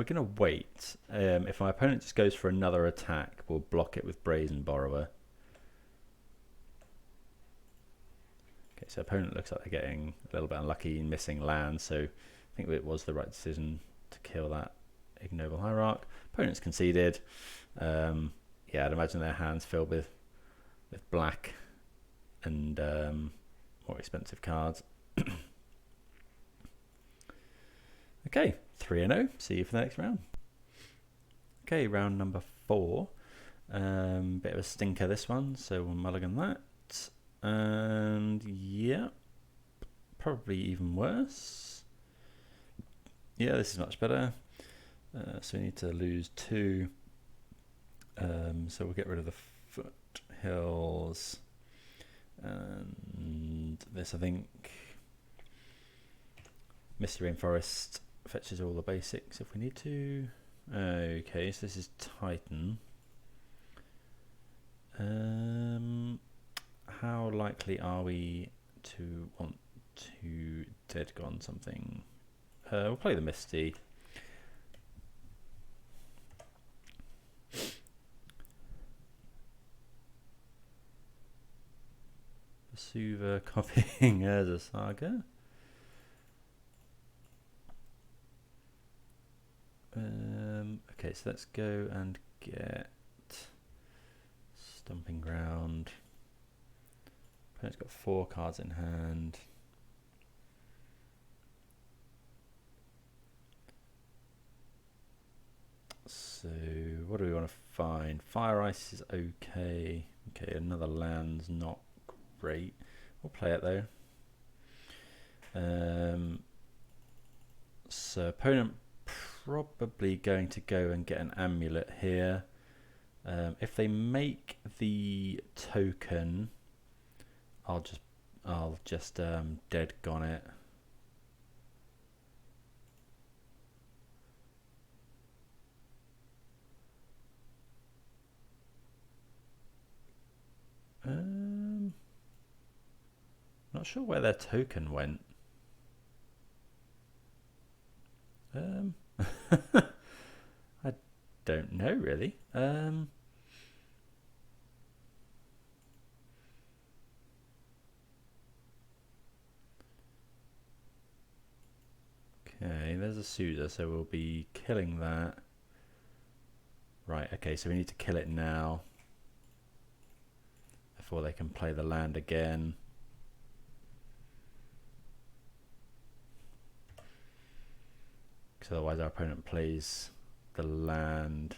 [SPEAKER 1] gonna wait. If my opponent just goes for another attack, we'll block it with Brazen Borrower. Okay, so opponent looks like they're getting a little bit unlucky, missing land. So I think it was the right decision to kill that Ignoble Hierarch. Opponent's conceded. Yeah, I'd imagine their hands filled with black and more expensive cards. Okay, 3-0. See you for the next round. Okay, round number 4. Bit of a stinker this one, so we'll mulligan that. And yeah, probably even worse. Yeah, this is much better. So we need to lose 2. So we'll get rid of the Foothills. And this, I think, Mystery Rainforest fetches all the basics if we need to. Okay, so this is Titan. How likely are we to want to Dead Gone something? We'll play the Misty. Vesuva copying Urza Saga. Okay, so let's go and get Stomping Ground. Opponent's got 4 cards in hand. So what do we want to find? Fire Ice is okay. Okay, another land's not great. We'll play it though. So opponent probably going to go and get an amulet here. If they make the token, I'll just dead gon it. Not sure where their token went. I don't know really. Okay, there's a Sousa, so we'll be killing that. Right, okay, so we need to kill it now before they can play the land again. Because otherwise our opponent plays the land.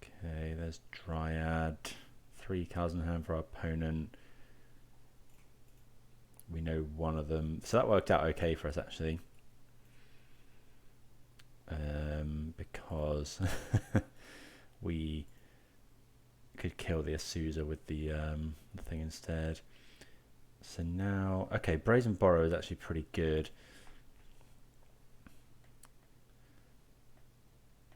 [SPEAKER 1] Okay, there's Dryad. 3 cards in hand for our opponent. We know one of them. So that worked out okay for us actually. Because we could kill the Asusa with the thing instead. So now, okay, Brazen Borrow is actually pretty good.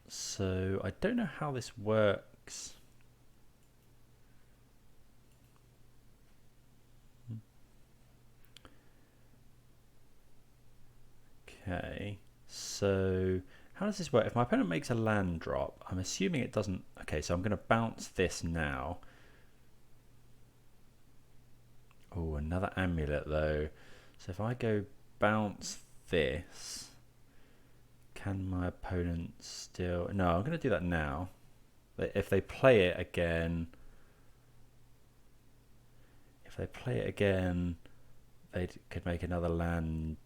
[SPEAKER 1] So I don't know how this works. Okay, so how does this work? If my opponent makes a land drop, I'm assuming it doesn't. Okay, so I'm going to bounce this now. Oh, another amulet though. So if I go bounce this, can my opponent still... No, I'm going to do that now. If they play it again... If they play it again, they could make another land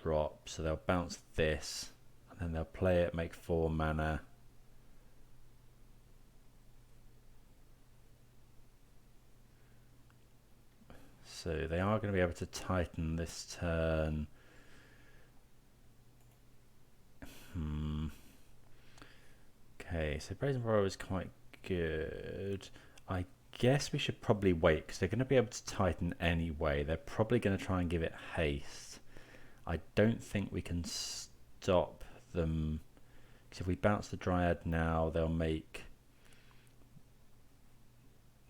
[SPEAKER 1] drop. So they'll bounce this, and then they'll play it, make 4 mana. So they are going to be able to Titan this turn. Okay, so Brazen Borrow is quite good. I guess we should probably wait because they're going to be able to Titan anyway. They're probably going to try and give it haste. I don't think we can stop them because if we bounce the Dryad now, they're going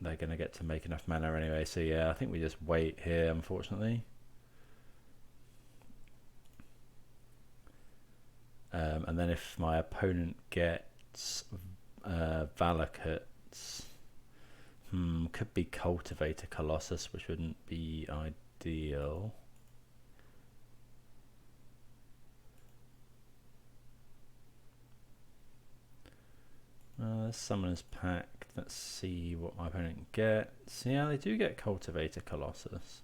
[SPEAKER 1] to get to make enough mana anyway. So yeah, I think we just wait here, unfortunately. And then if my opponent gets Valakuts, could be Cultivator Colossus, which wouldn't be ideal. Summoner's Pact. Let's see what my opponent gets. Yeah, they do get Cultivator Colossus.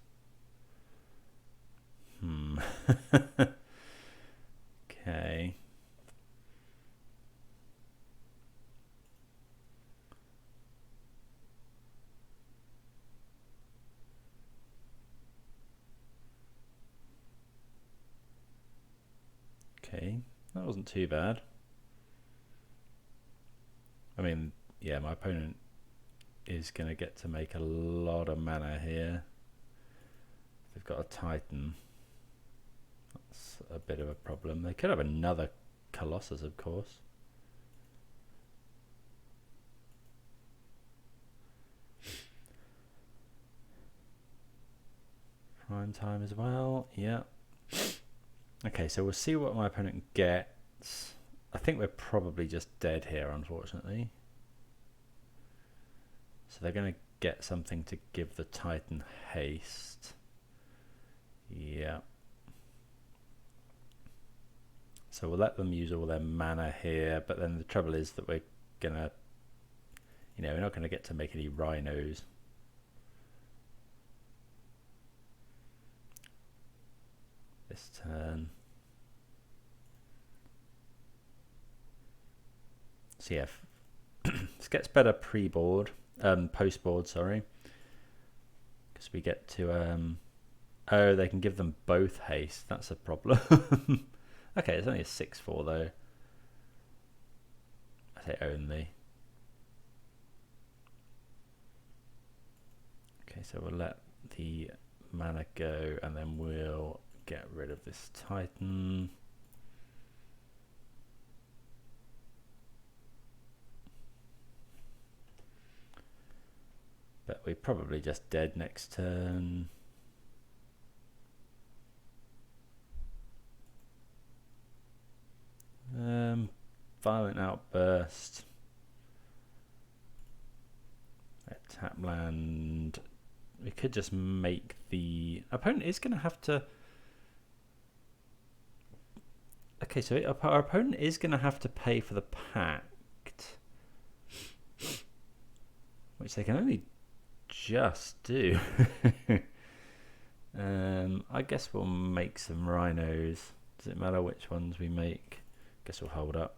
[SPEAKER 1] Okay. Okay, that wasn't too bad. I mean, yeah, my opponent is going to get to make a lot of mana here. They've got a Titan. That's a bit of a problem. They could have another Colossus, of course. Prime time as well, yeah. Okay, so we'll see what my opponent gets. I think we're probably just dead here, unfortunately. So they're going to get something to give the Titan haste. Yeah. So we'll let them use all their mana here, but then the trouble is that we're gonna, we're not gonna get to make any Rhinos. This turn. So yeah, this gets better pre-board, post-board, sorry. Because we get to, oh, they can give them both haste. That's a problem. Okay, it's only a 6/4 though. I say only. Okay, so we'll let the mana go, and then we'll get rid of this Titan. But we're probably just dead next turn. Violent Outburst. Tap land. We could just make the opponent is going to have to. Okay, so our opponent is going to have to pay for the pact, which they can only just do. I guess we'll make some Rhinos. Does it matter which ones we make? Guess we'll hold up.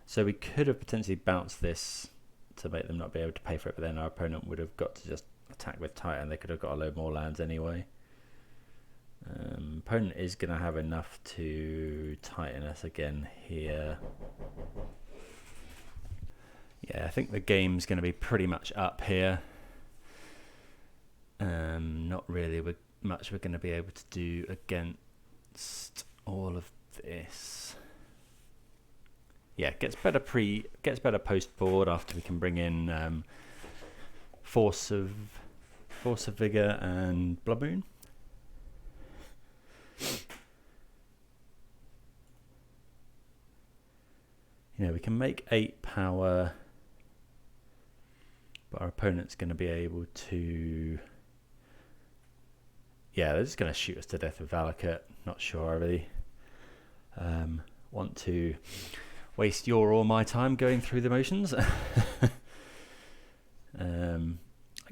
[SPEAKER 1] So we could have potentially bounced this to make them not be able to pay for it, but then our opponent would have got to just attack with Titan. They could have got a load more lands anyway. Opponent is going to have enough to Titan us again here. Yeah, I think the game's going to be pretty much up here. Not really much we're going to be able to do against all of this. Yeah, gets better post board after we can bring in Force of Vigor and Blood Moon. We can make 8 power, but our opponent's going to be able to. Yeah, they're just going to shoot us to death with Valakut. Not sure I really want to waste your or my time going through the motions. I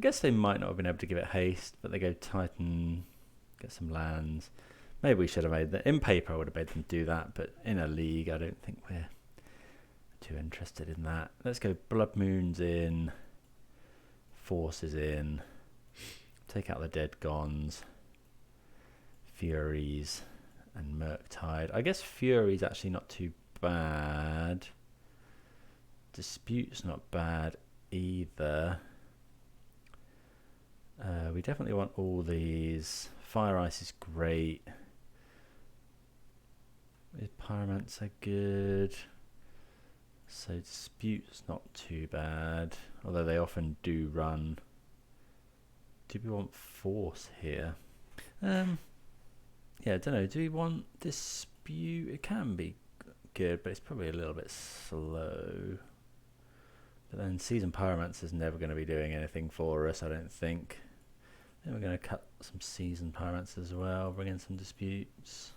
[SPEAKER 1] guess they might not have been able to give it haste, but they go Titan, get some lands. Maybe we should have made that. In paper, I would have made them do that, but in a league, I don't think we're too interested in that. Let's go Blood Moons in, Forces in, take out the Dead Gons, Furies, and Murktide. I guess Fury's actually not too bad. Dispute's not bad either. We definitely want all these. Fire Ice is great. Pyromancer good. So Dispute's not too bad, although they often do run. Do we want Force here? Yeah, I don't know. Do we want Dispute? It can be good, but it's probably a little bit slow. But then Season Pyromancer is never going to be doing anything for us, I don't think. Then we're going to cut some Season Pyromancer as well, bring in some Disputes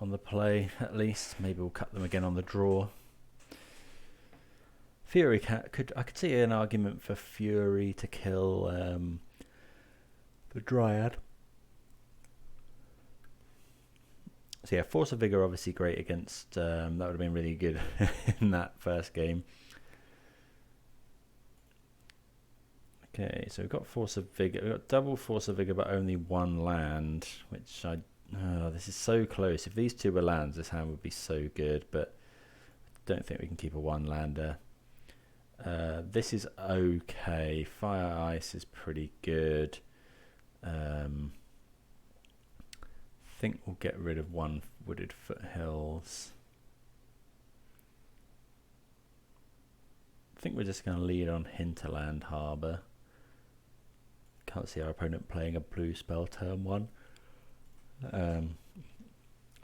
[SPEAKER 1] on the play at least. Maybe we'll cut them again on the draw. Fury I could see an argument for Fury to kill the Dryad. So yeah, Force of Vigor obviously great against. That would have been really good in that first game. Okay, so we've got Force of Vigor. We've got double Force of Vigor, but only one land, which this is so close. If these two were lands, this hand would be so good, but I don't think we can keep a one-lander. This is okay. Fire Ice is pretty good. I think we'll get rid of one Wooded Foothills. I think we're just going to lead on Hinterland Harbour. Can't see our opponent playing a blue spell turn 1. And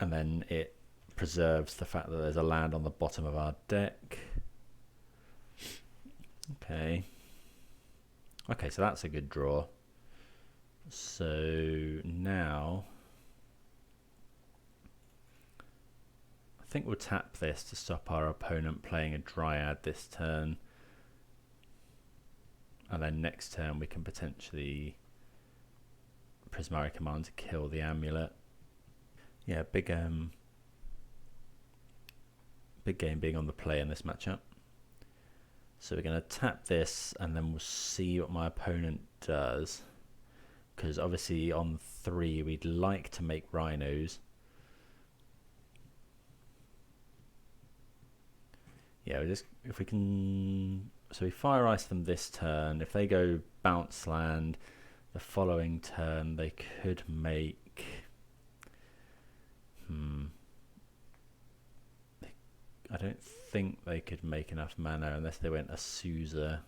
[SPEAKER 1] then it preserves the fact that there's a land on the bottom of our deck. Okay, so that's a good draw. So now I think we'll tap this to stop our opponent playing a Dryad this turn, and then next turn we can potentially Prismari Command to kill the amulet. Yeah, big game being on the play in this matchup. So we're going to tap this and then we'll see what my opponent does, because obviously on 3 we'd like to make Rhinos. Yeah, if we can, so we Fire Ice them this turn. If they go bounce land the following turn, they could make I don't think they could make enough mana unless they went Azusa.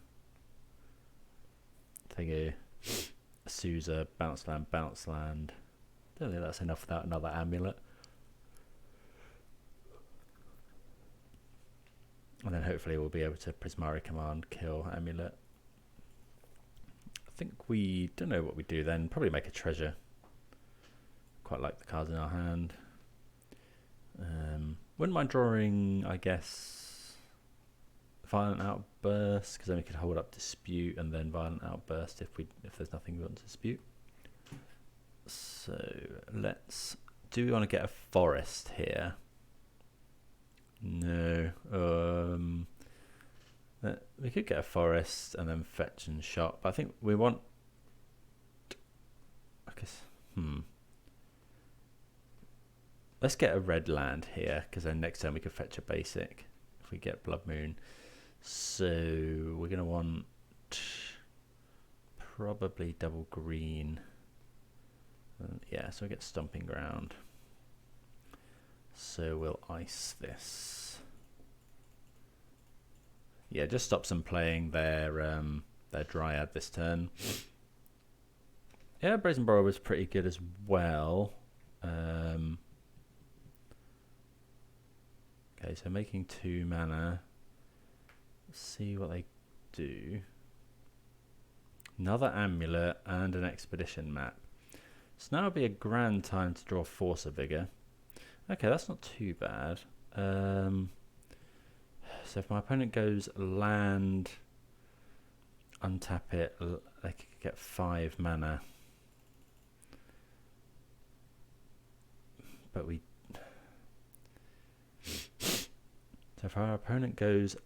[SPEAKER 1] If they go Azusa, bounce land, bounce land. I don't think that's enough without another amulet. And then hopefully we'll be able to Prismari Command, kill amulet. I think we don't know what we do then. Probably make a treasure. Quite like the cards in our hand. Wouldn't mind drawing, I guess, Violent Outburst, because then we could hold up Dispute and then Violent Outburst if there's nothing we want to dispute. So do we want to get a forest here? No. We could get a forest and then fetch and shot, but I think we want, I guess, let's get a red land here, because then next turn we could fetch a basic if we get Blood Moon. So we're going to want probably double green. Yeah, so we get Stomping Ground. So we'll ice this. Yeah, just stops them playing their Dryad this turn. Yeah, Brazen Borrower was pretty good as well. Okay, so making 2 mana. Let's see what they do. Another amulet and an expedition map. So now would be a grand time to draw Force of Vigor. Okay, that's not too bad. So if my opponent goes land, untap it, they could get 5 mana. But so if our opponent goes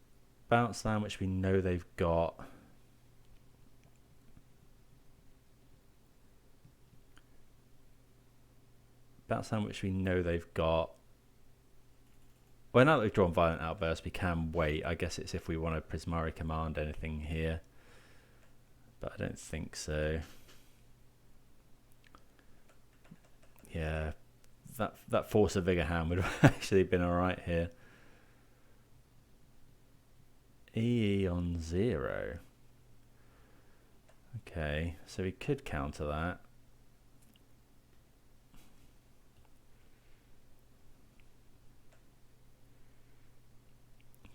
[SPEAKER 1] bounce land, which we know they've got, well, now that we've drawn Violent Outburst, we can wait. I guess it's if we want to Prismari Command anything here, but I don't think so. Yeah, that Force of Vigor hand would have actually been alright here. EE on 0. Okay, so we could counter that.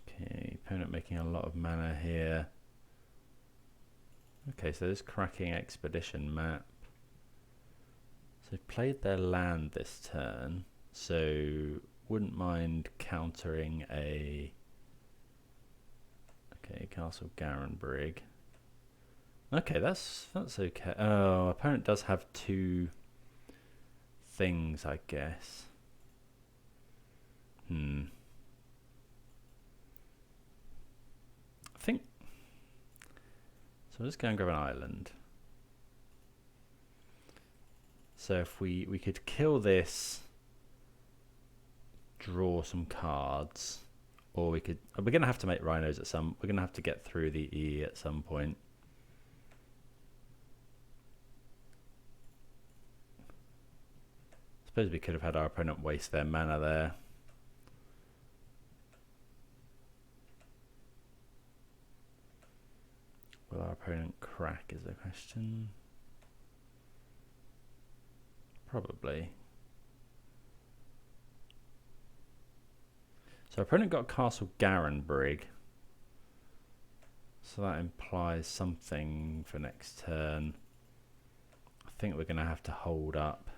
[SPEAKER 1] Okay, opponent making a lot of mana here. Okay, so this cracking expedition map. So they've played their land this turn, so wouldn't mind countering a Castle Garenbrig. Okay, that's okay. Oh, opponent does have 2 things, I guess. I think so. I'm just going to grab an island. So if we could kill this, draw some cards, or we could. We're going to have to make Rhinos at some. We're going to have to get through the E at some point. I suppose we could have had our opponent waste their mana there. Will our opponent crack is the question. Probably. So our opponent got Castle Garenbrig. So that implies something for next turn. I think we're going to have to hold up.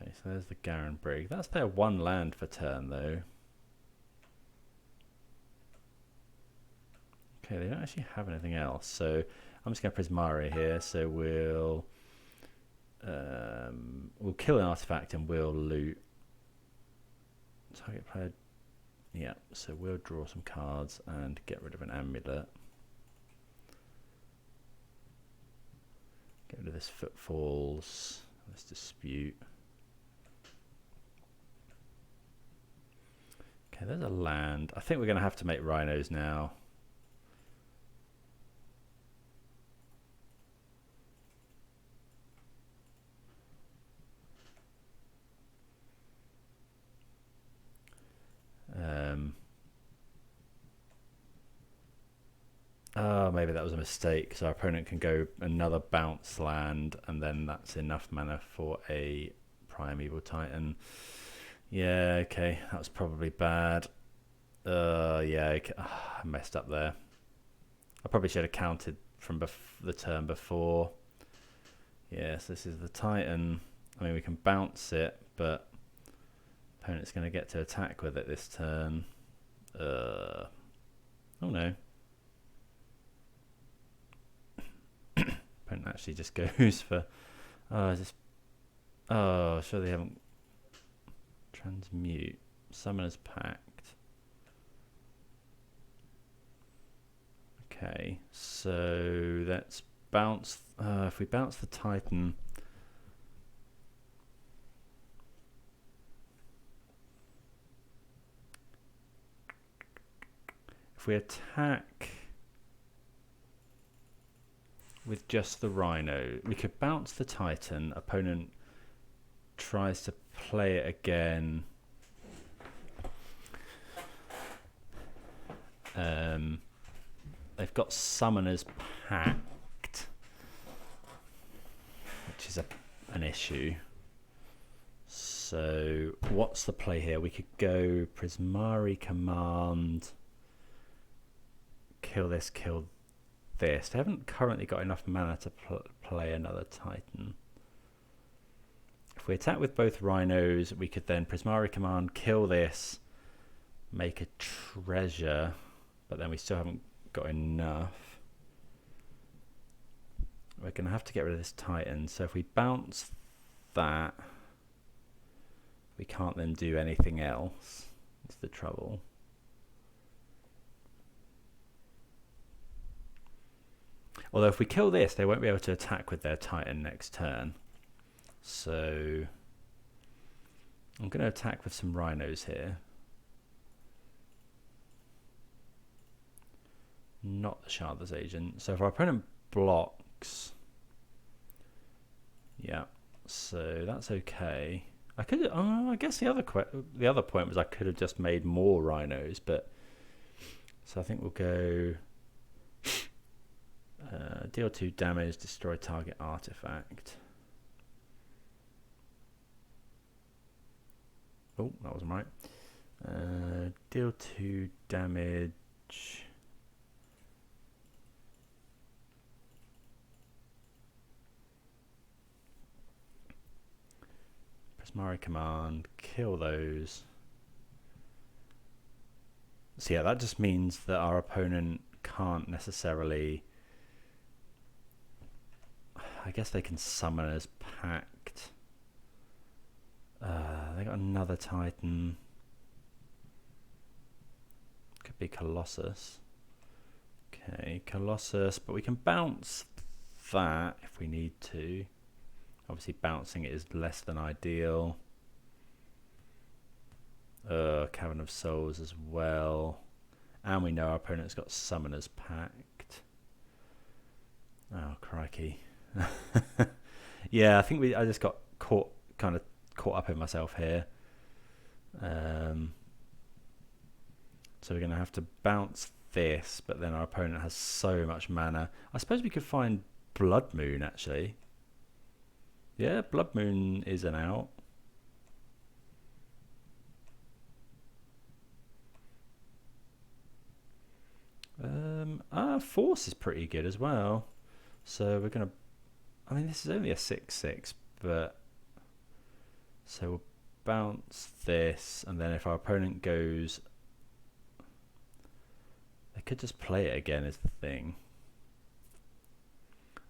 [SPEAKER 1] Okay, so there's the Garenbrig. That's their one land for turn, though. Okay, they don't actually have anything else. So I'm just going to Prismari here. So we'll kill an artifact and we'll loot. Target player. Yeah, so we'll draw some cards and get rid of an amulet. Get rid of this Footfalls. Let's dispute. Okay, there's a land. I think we're going to have to make Rhinos now. Oh, maybe that was a mistake, because our opponent can go another bounce land, and then that's enough mana for a Primeval Titan. Yeah, okay, that was probably bad. Yeah, okay. I messed up there. I probably should have counted from the turn before. Yes, this is the Titan. I mean, we can bounce it, but opponent's going to get to attack with it this turn. Oh no. Opponent actually just goes for... Oh, sure they haven't... Transmute. Summoner's Pact. Okay, so let's bounce... if we bounce the Titan... If we attack with just the Rhino, we could bounce the Titan. Opponent tries to play it again. They've got Summoner's Pact, which is an issue. So what's the play here? We could go Prismari Command, kill this, kill this. They haven't currently got enough mana to play another Titan. If we attack with both Rhinos, we could then Prismari Command, kill this, make a treasure, but then we still haven't got enough. We're going to have to get rid of this Titan. So if we bounce that, we can't then do anything else. It's the trouble. Although if we kill this, they won't be able to attack with their Titan next turn. So I'm going to attack with some Rhinos here. Not the Shardless Agent. So if our opponent blocks... Yeah, so that's okay. I could... I guess the other point was I could have just made more Rhinos, but... So I think we'll go... deal 2 damage, destroy target artifact. Oh, that wasn't right. Deal 2 damage. Prismari Command, kill those. So yeah, that just means that our opponent can't necessarily... I guess they can Summoner's Pact. They got another Titan. Could be Colossus. Okay, Colossus, but we can bounce that if we need to. Obviously bouncing it is less than ideal. Cavern of Souls as well. And we know our opponent's got Summoner's Pact. Oh, crikey. Yeah, I think I just got kind of caught up in myself here. So we're going to have to bounce this, but then our opponent has so much mana. I suppose we could find Blood Moon, actually. Yeah, Blood Moon is an out. Force is pretty good as well. So we're gonna. I mean, this is only a 6/6, but so we'll bounce this, and then if our opponent goes, they could just play it again. Is the thing.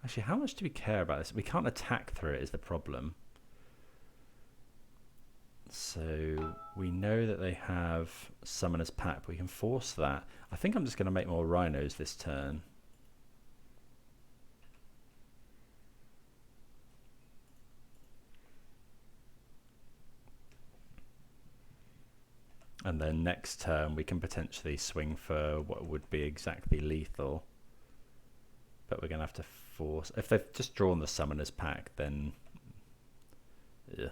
[SPEAKER 1] Actually, how much do we care about this? We can't attack through it. Is the problem. So we know that they have Summoner's Pact. We can force that. I think I'm just going to make more Rhinos this turn. And then next turn we can potentially swing for what would be exactly lethal. But we're going to have to force... If they've just drawn the Summoner's Pact, then... Yeah.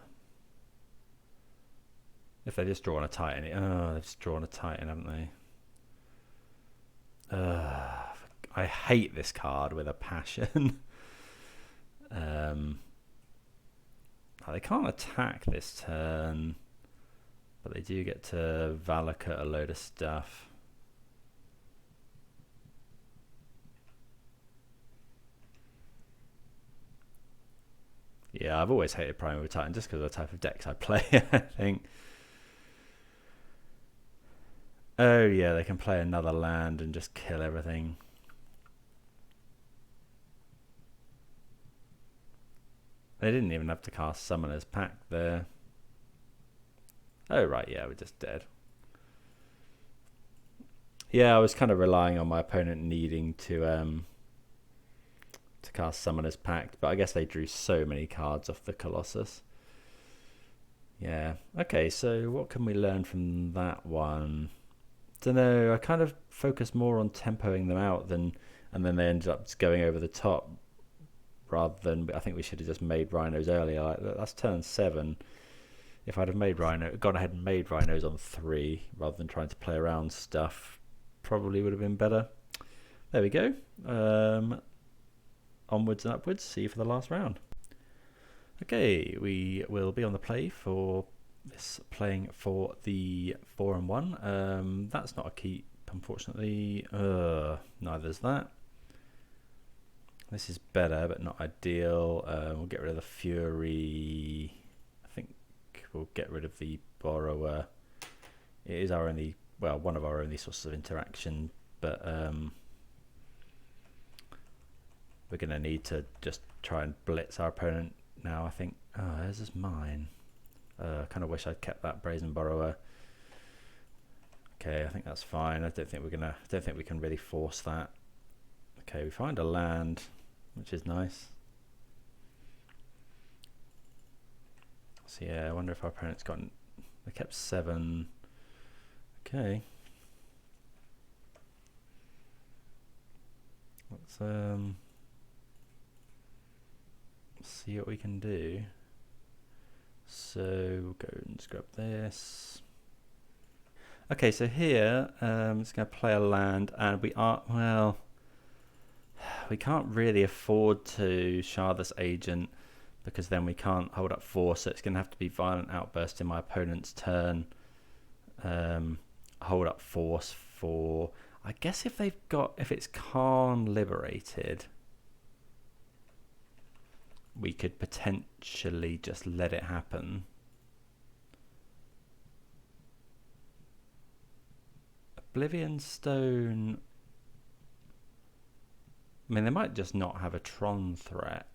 [SPEAKER 1] If they just drawn a Titan... Oh, they've just drawn a Titan, haven't they? I hate this card with a passion. They can't attack this turn. But they do get to Valakut a load of stuff. Yeah, I've always hated Primeval Titan just because of the type of decks I play, I think. Oh yeah, they can play another land and just kill everything. They didn't even have to cast Summoner's Pact there. Oh right, yeah, we're just dead. Yeah, I was kind of relying on my opponent needing to cast Summoner's Pact, but I guess they drew so many cards off the Colossus. Yeah. Okay, so what can we learn from that one? Don't know. I kind of focused more on tempoing them out and then they ended up just going over the top rather than. I think we should have just made Rhinos earlier. Like, that's turn 7. If I'd have gone ahead and made Rhinos on 3 rather than trying to play around stuff, probably would have been better. There we go. Onwards and upwards. See you for the last round. Okay, we will be on the play for this, playing for the 4 and 1. That's not a keep, unfortunately. Neither's that. This is better, but not ideal. We'll get rid of the Fury. I think we'll get rid of the Borrower. It is our only, well, one of our only sources of interaction, but we're going to need to just try and blitz our opponent now, I think. Oh, this is mine. I kind of wish I'd kept that Brazen Borrower. Okay, I think that's fine. I don't think we can really force that. Okay, we find a land, which is nice. So yeah, I wonder if our opponent's got... They kept 7. Okay. Let's see what we can do. So we'll go and scrub this. Okay, so here I'm just going to play a land, and we can't really afford to Shardless Agent because then we can't hold up Force, so it's going to have to be Violent Outburst in my opponent's turn. Hold up Force for... I guess if it's Khan Liberated, we could potentially just let it happen. Oblivion Stone... I mean, they might just not have a Tron threat.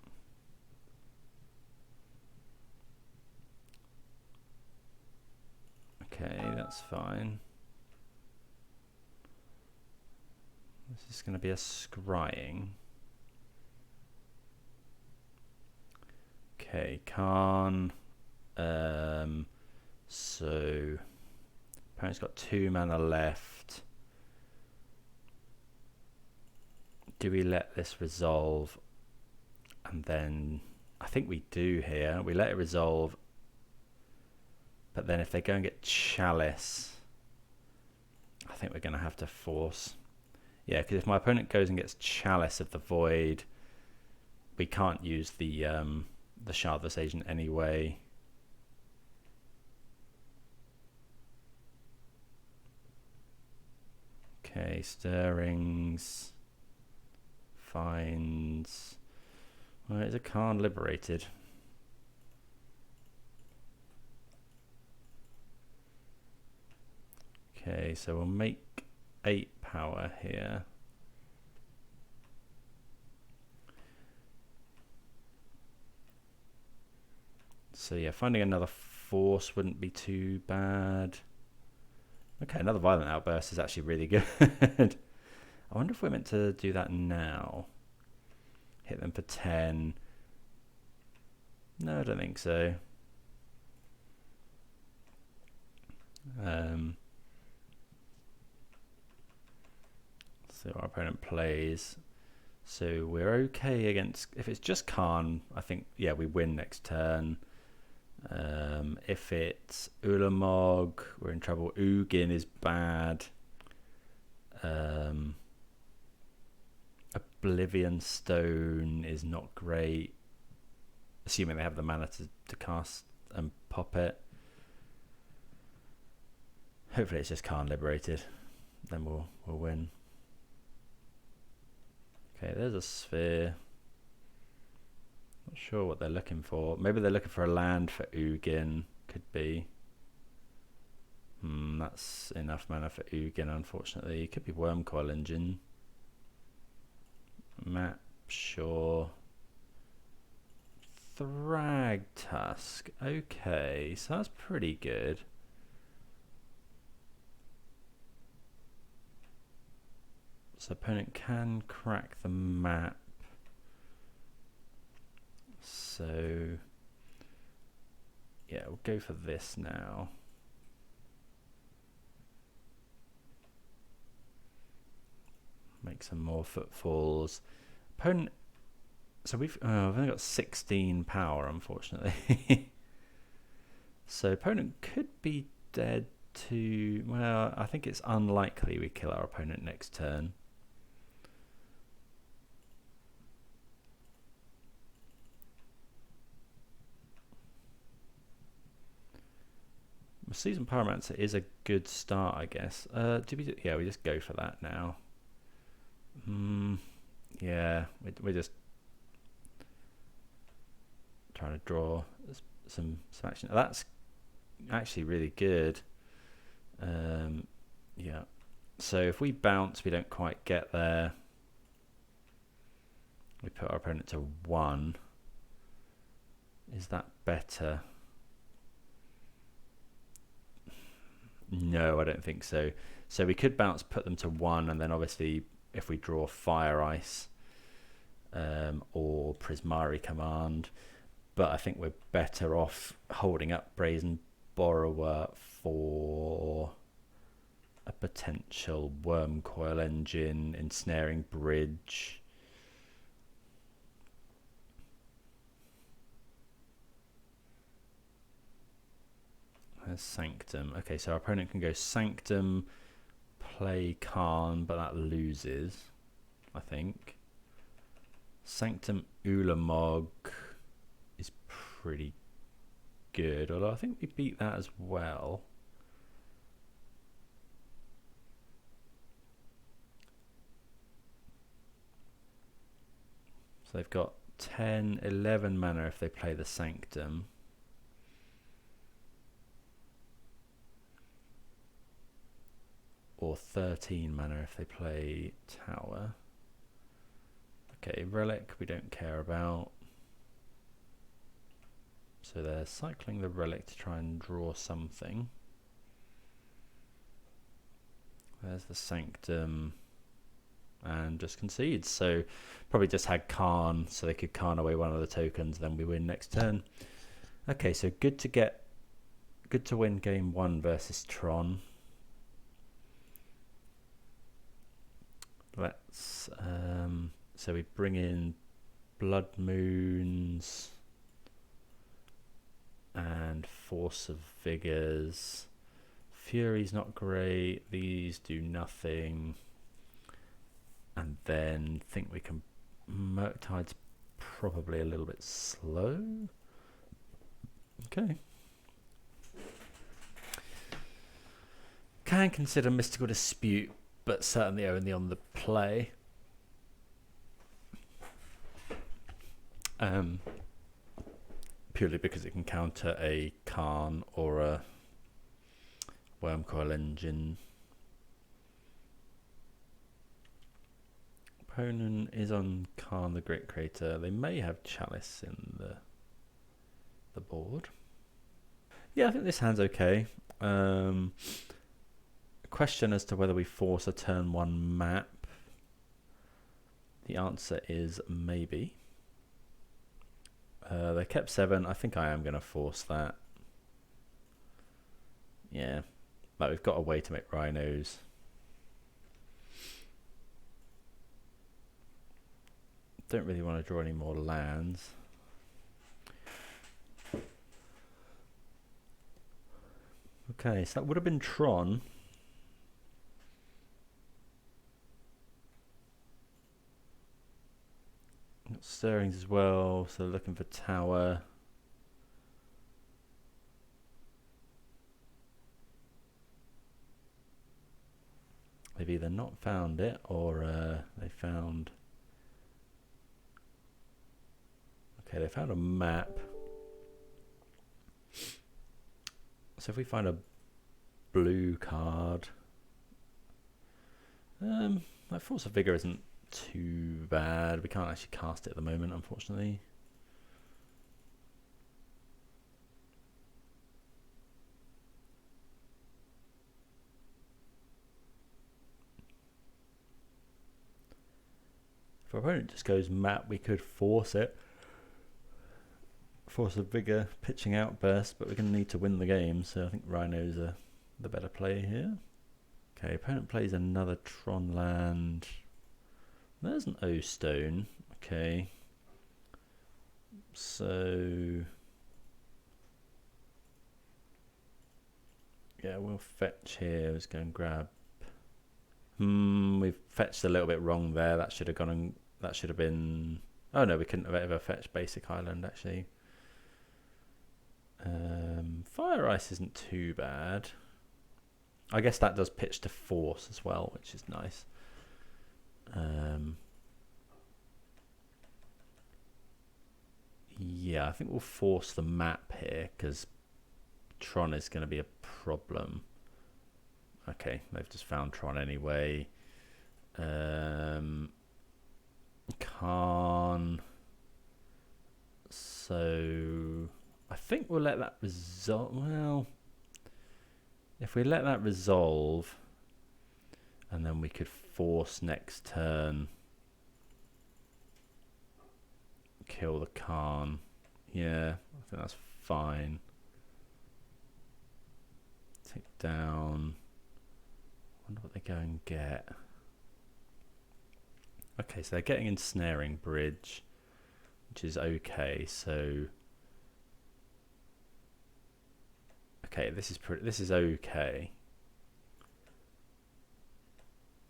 [SPEAKER 1] Okay, that's fine. This is going to be a scrying. Okay, Khan. So opponent's got 2 mana left. Do we let this resolve? And then I think we do here. We let it resolve. But then if they go and get Chalice, I think we're going to have to force. Yeah, because if my opponent goes and gets Chalice of the Void, we can't use the Shardless Agent anyway. Okay, stirrings, finds. Where is a Khan liberated? Okay, so we'll make 8 power here. So yeah, finding another force wouldn't be too bad. Okay, another violent outburst is actually really good. I wonder if we're meant to do that now. Hit them for 10. No, I don't think so. So our opponent plays. So we're okay against, if it's just Khan, I think, yeah, we win next turn. If it's Ulamog, we're in trouble. Ugin is bad. Oblivion Stone is not great. Assuming they have the mana to cast and pop it. Hopefully it's just Khan liberated. Then we'll win. Okay, there's a sphere. Not sure what they're looking for. Maybe they're looking for a land for Ugin. Could be. That's enough mana for Ugin, unfortunately. Could be Wormcoil Engine. Map, sure. Thragtusk. Okay, so that's pretty good. So opponent can crack the map. So yeah, we'll go for this now. Make some more footfalls. Opponent. So we've only got 16 power, unfortunately. So opponent could be dead to. Well, I think it's unlikely we kill our opponent next turn. Season Pyromancer is a good start, I guess. Yeah, we just go for that now. Yeah, we're just trying to draw some action. That's actually really good. Yeah. So if we bounce, we don't quite get there. We put our opponent to 1. Is that better? No, I don't think so. So we could bounce, put them to 1, and then obviously if we draw Fire Ice or Prismari Command, but I think we're better off holding up Brazen Borrower for a potential Wormcoil Engine, Ensnaring Bridge. Sanctum. Okay, so our opponent can go Sanctum, play Khan, but that loses, I think. Sanctum Ulamog is pretty good, although I think we beat that as well. So they've got 10, 11 mana if they play the Sanctum. Or 13 mana if they play Tower. Okay, Relic we don't care about. So they're cycling the Relic to try and draw something. There's the Sanctum. And just concedes. So probably just had Khan, so they could Khan away one of the tokens, then we win next turn. Okay, so good to win game 1 versus Tron. Let's so we bring in Blood Moons and Force of Vigors. Fury's not great. These do nothing. And then think we can. Murktide's probably a little bit slow. Okay. Can consider Mystical Dispute. but certainly only on the play. Purely because it can counter a Khan or a Wormcoil Engine. Opponent is on Khan the Great Creator. They may have Chalice in the board. Yeah, I think this hand's okay. A question as to whether we force a turn 1 map. The answer is maybe. They kept 7. I think I am going to force that. Yeah, but we've got a way to make Rhinos. Don't really want to draw any more lands. Okay, so that would have been Tron. Got Stirrings as well, so looking for Tower. They've either not found it or they found... Okay, they found a map. So if we find a blue card... that Force of Vigor isn't too bad. We can't actually cast it at the moment, unfortunately. If our opponent just goes map, we could force it. Force of Vigor, pitching outburst, but we're going to need to win the game, so I think Rhinos are the better play here. Okay, opponent plays another Tron land. There's an O-Stone. Okay. So... yeah, we'll fetch here. Let's go and grab... we've fetched a little bit wrong there. That should have gone and... that should have been... oh no, we couldn't have ever fetched Basic Island, actually. Fire Ice isn't too bad. I guess that does pitch to Force as well, which is nice. Yeah, I think we'll force the map here because Tron is going to be a problem. Okay, they've just found Tron anyway. Khan. So I think we'll let that resolve. Well, if we let that resolve, and then we could force next turn, kill the Khan. Yeah, I think that's fine. Take down. Wonder what they go and get. Okay, so they're getting Ensnaring Bridge, which is okay. So, okay, this is okay.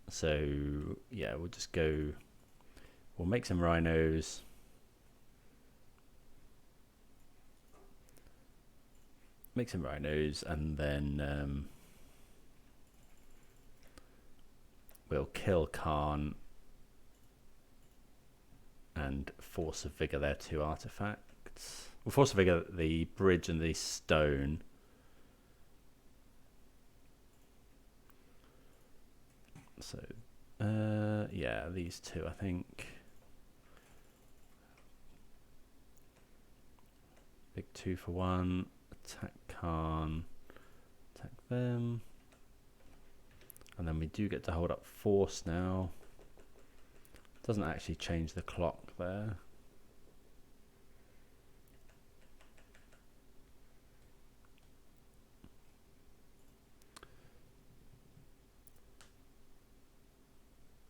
[SPEAKER 1] So yeah, we'll just go. We'll make some Rhinos. Make some Rhinos, and then we'll kill Khan and Force of Vigor their 2 artifacts. We'll Force of Vigor the bridge and the stone. So, yeah, these 2, I think. Big 2 for 1. Attack Khan. Attack them. And then we do get to hold up Force now. Doesn't actually change the clock there.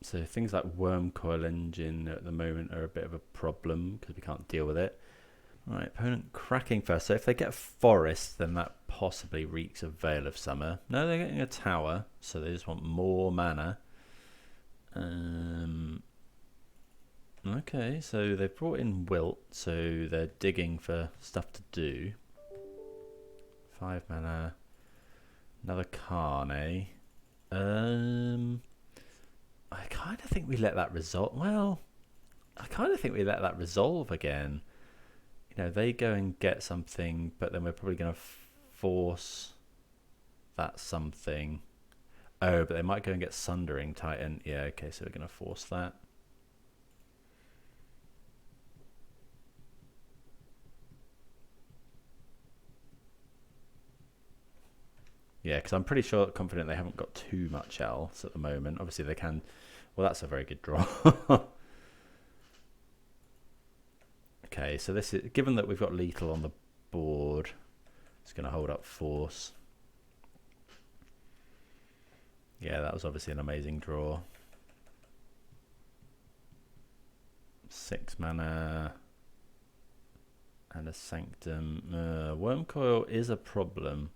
[SPEAKER 1] So things like Wormcoil Engine at the moment are a bit of a problem because we can't deal with it. Right, opponent cracking first. So if they get Forest, then that possibly reeks of Veil of Summer. No, they're getting a tower, so they just want more mana. Okay, so they've brought in Wilt, so they're digging for stuff to do. 5 mana. Another Carne. I kind of think we let that resolve. Well, I kind of think we let that resolve again. You know, they go and get something, but then we're probably going to force that something. Oh, but they might go and get Sundering Titan. Yeah, okay, so we're going to force that. Yeah, because I'm pretty sure, confident they haven't got too much else at the moment. Obviously, they can. Well, that's a very good draw. Okay, so this is, given that we've got lethal on the board, it's going to hold up force. Yeah, that was obviously an amazing draw. 6 mana and a Sanctum. Wormcoil is a problem.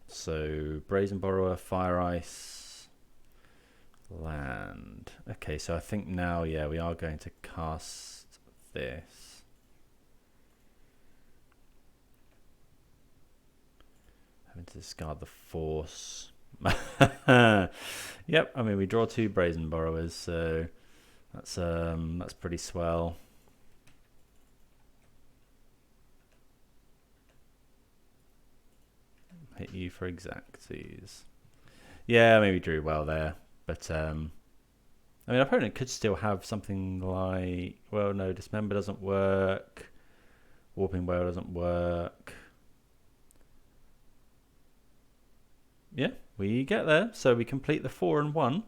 [SPEAKER 1] So Brazen Borrower, Fire Ice, land. Okay, so I think now, yeah, we are going to cast this. Having to discard the force. Yep, I mean we draw 2 Brazen Borrowers, so that's pretty swell. Hit you for exactsies. Yeah, I mean we drew well there, but I mean our opponent could still have something like, well, no, Dismember doesn't work, Warping Whale doesn't work. Yeah, we get there, so we complete the 4 and 1.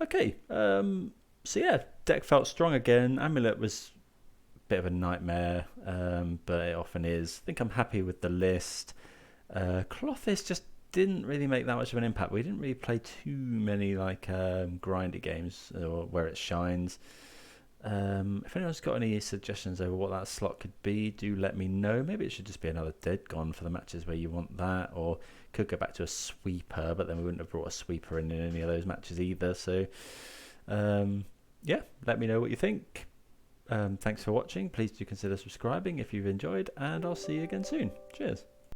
[SPEAKER 1] Okay, so yeah, deck felt strong again. Amulet was a bit of a nightmare, but it often is. I think I'm happy with the list. Clothis just didn't really make that much of an impact. We didn't really play too many like grindy games or where it shines. If anyone's got any suggestions over what that slot could be, do let me know. Maybe it should just be another Dead Gone for the matches where you want that, or could go back to a sweeper, but then we wouldn't have brought a sweeper in any of those matches either. So yeah, let me know what you think. Thanks for watching. Please do consider subscribing if you've enjoyed, and I'll see you again soon. Cheers.